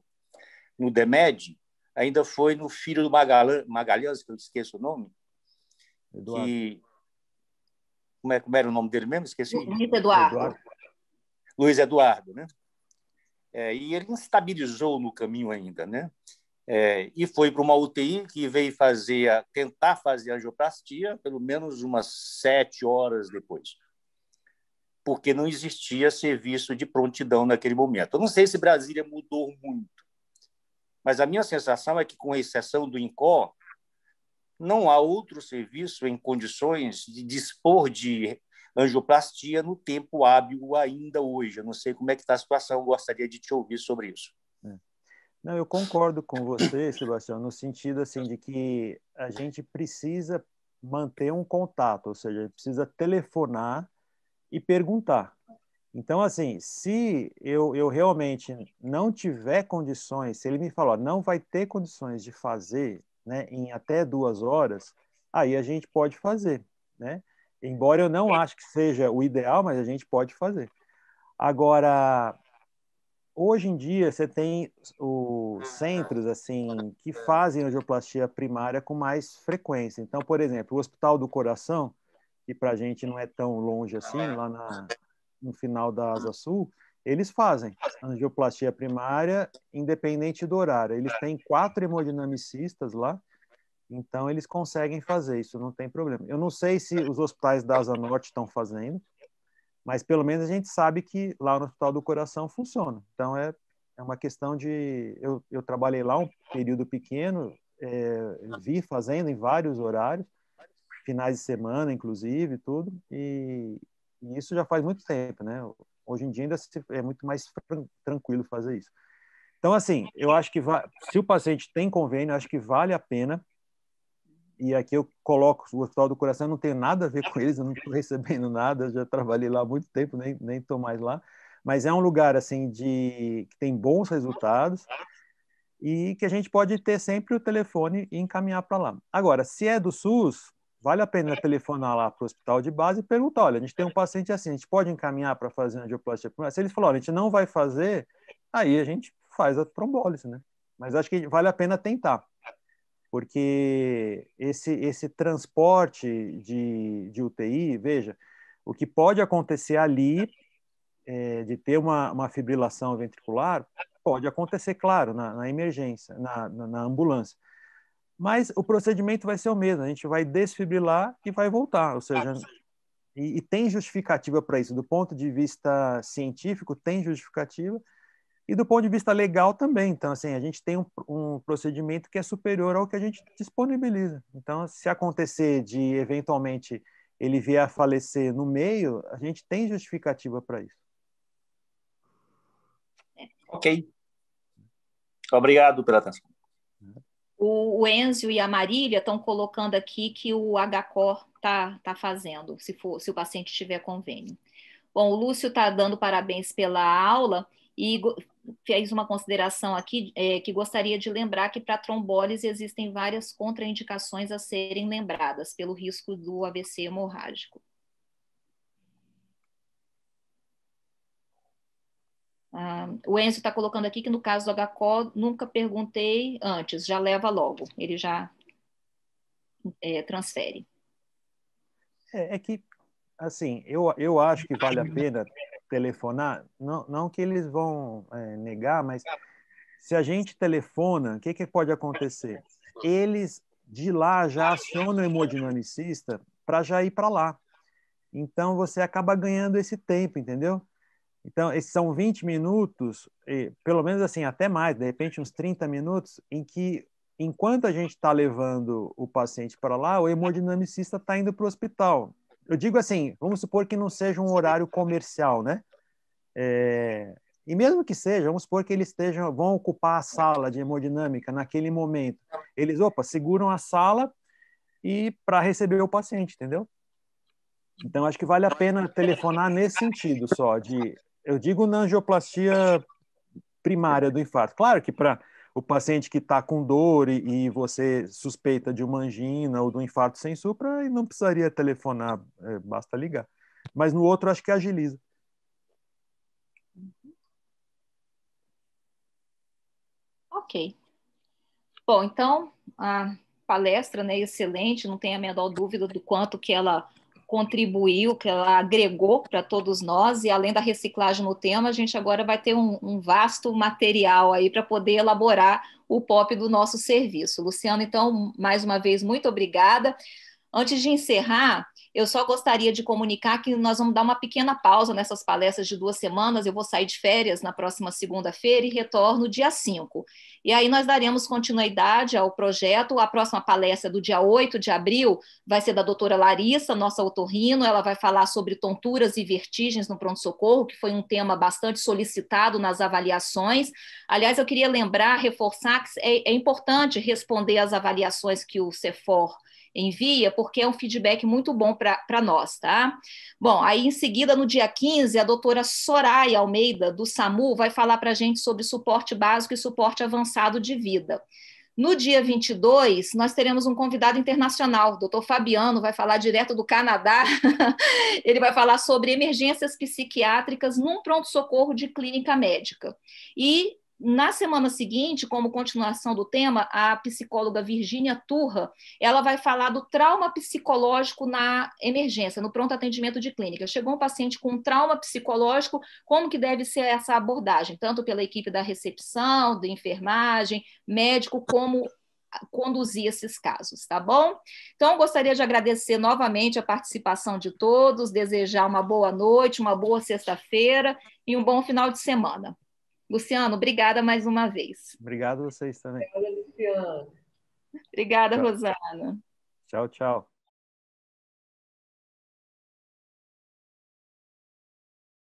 DEMED ainda foi no filho do Magalhães, que eu esqueço o nome.
Eduardo.
Que... Como era o nome dele mesmo? Esqueci.
Luiz Eduardo.
Luiz Eduardo, né? E ele estabilizou no caminho ainda, né? E foi para uma UTI que veio tentar fazer angioplastia pelo menos umas 7 horas depois, porque não existia serviço de prontidão naquele momento. Eu não sei se Brasília mudou muito, mas a minha sensação é que, com exceção do INCOR, não há outro serviço em condições de dispor de angioplastia no tempo hábil ainda hoje. Eu não sei como é que está a situação, eu gostaria de te ouvir sobre isso.
Não, eu concordo com você, Sebastião, no sentido assim de que a gente precisa manter um contato, ou seja, precisa telefonar e perguntar. Então, assim, se eu realmente não tiver condições, se ele me falar, não vai ter condições de fazer, né, em até 2 horas, aí a gente pode fazer, né? Embora eu não acho que seja o ideal, mas a gente pode fazer. Agora, hoje em dia, você tem os centros assim que fazem angioplastia primária com mais frequência. Então, por exemplo, o Hospital do Coração, que para a gente não é tão longe assim, no final da Asa Sul, eles fazem angioplastia primária independente do horário. Eles têm 4 hemodinamicistas lá, então eles conseguem fazer isso, não tem problema. Eu não sei se os hospitais da Asa Norte estão fazendo, mas pelo menos a gente sabe que lá no Hospital do Coração funciona. Então é uma questão de... Eu trabalhei lá um período pequeno, vi fazendo em vários horários, finais de semana, inclusive, tudo, e isso já faz muito tempo, né? Hoje em dia ainda é muito mais tranquilo fazer isso. Então, assim, eu acho que se o paciente tem convênio, eu acho que vale a pena. E aqui eu coloco o Hospital do Coração, não tem nada a ver com eles, eu não estou recebendo nada, eu já trabalhei lá há muito tempo, nem estou mais lá. Mas é um lugar assim que tem bons resultados e que a gente pode ter sempre o telefone e encaminhar para lá. Agora, se é do SUS, vale a pena telefonar lá para o hospital de base e perguntar, olha, a gente tem um paciente assim, a gente pode encaminhar para fazer angioplastia primária? Se eles falarem, a gente não vai fazer, aí a gente faz a trombólise, né? Mas acho que vale a pena tentar, porque esse transporte de UTI, veja, o que pode acontecer ali, de ter uma fibrilação ventricular, pode acontecer, claro, na emergência, na ambulância. Mas o procedimento vai ser o mesmo, a gente vai desfibrilar e vai voltar, ou seja, e tem justificativa para isso, do ponto de vista científico, tem justificativa, e do ponto de vista legal também. Então, assim, a gente tem um procedimento que é superior ao que a gente disponibiliza. Então, se acontecer de, eventualmente, ele vier a falecer no meio, a gente tem justificativa para isso.
Ok. Obrigado pela atenção.
O Enzio e a Marília estão colocando aqui que o HCOR tá fazendo, se o paciente tiver convênio. Bom, o Lúcio está dando parabéns pela aula e fez uma consideração aqui que gostaria de lembrar que para trombólise existem várias contraindicações a serem lembradas pelo risco do AVC hemorrágico. O Enzo está colocando aqui que no caso do HCO, nunca perguntei antes, já leva logo, ele já transfere.
É que, assim, eu acho que vale a pena telefonar, não que eles vão negar, mas se a gente telefona, o que pode acontecer? Eles de lá já acionam o hemodinamicista para já ir para lá. Então você acaba ganhando esse tempo, entendeu? Então, esses são 20 minutos, pelo menos assim, até mais, de repente uns 30 minutos, em que, enquanto a gente está levando o paciente para lá, o hemodinamicista está indo para o hospital. Eu digo assim, vamos supor que não seja um horário comercial, né? E mesmo que seja, vamos supor que eles vão ocupar a sala de hemodinâmica naquele momento. Eles, seguram a sala e para receber o paciente, entendeu? Então, acho que vale a pena telefonar nesse sentido só, eu digo na angioplastia primária do infarto. Claro que para o paciente que está com dor e você suspeita de uma angina ou de um infarto sem supra, não precisaria telefonar, basta ligar. Mas no outro, acho que agiliza.
Ok. Bom, então, a palestra, né, excelente, não tem a menor dúvida do quanto que ela contribuiu, que ela agregou para todos nós, e além da reciclagem no tema, a gente agora vai ter um vasto material aí para poder elaborar o POP do nosso serviço. Luciano, então, mais uma vez, muito obrigada. Antes de encerrar, eu só gostaria de comunicar que nós vamos dar uma pequena pausa nessas palestras de 2 semanas. Eu vou sair de férias na próxima segunda-feira e retorno dia 5. E aí nós daremos continuidade ao projeto. A próxima palestra do dia 8 de abril vai ser da doutora Larissa, nossa otorrino. Ela vai falar sobre tonturas e vertigens no pronto-socorro, que foi um tema bastante solicitado nas avaliações. Aliás, eu queria lembrar, reforçar que é importante responder às avaliações que o CEFOR envia, porque é um feedback muito bom para nós, tá? Bom, aí em seguida, no dia 15, a doutora Soraya Almeida, do SAMU, vai falar para a gente sobre suporte básico e suporte avançado de vida. No dia 22, nós teremos um convidado internacional, o doutor Fabiano, vai falar direto do Canadá. Ele vai falar sobre emergências psiquiátricas num pronto-socorro de clínica médica. E na semana seguinte, como continuação do tema, a psicóloga Virgínia Turra, ela vai falar do trauma psicológico na emergência, no pronto atendimento de clínica. Chegou um paciente com trauma psicológico, como que deve ser essa abordagem, tanto pela equipe da recepção, da enfermagem, médico, como conduzir esses casos, tá bom? Então, gostaria de agradecer novamente a participação de todos, desejar uma boa noite, uma boa sexta-feira e um bom final de semana. Luciano, obrigada mais uma vez.
Obrigado a vocês também.
Obrigada, Luciano.
Obrigada,
Tchau.
Rosana.
Tchau, tchau.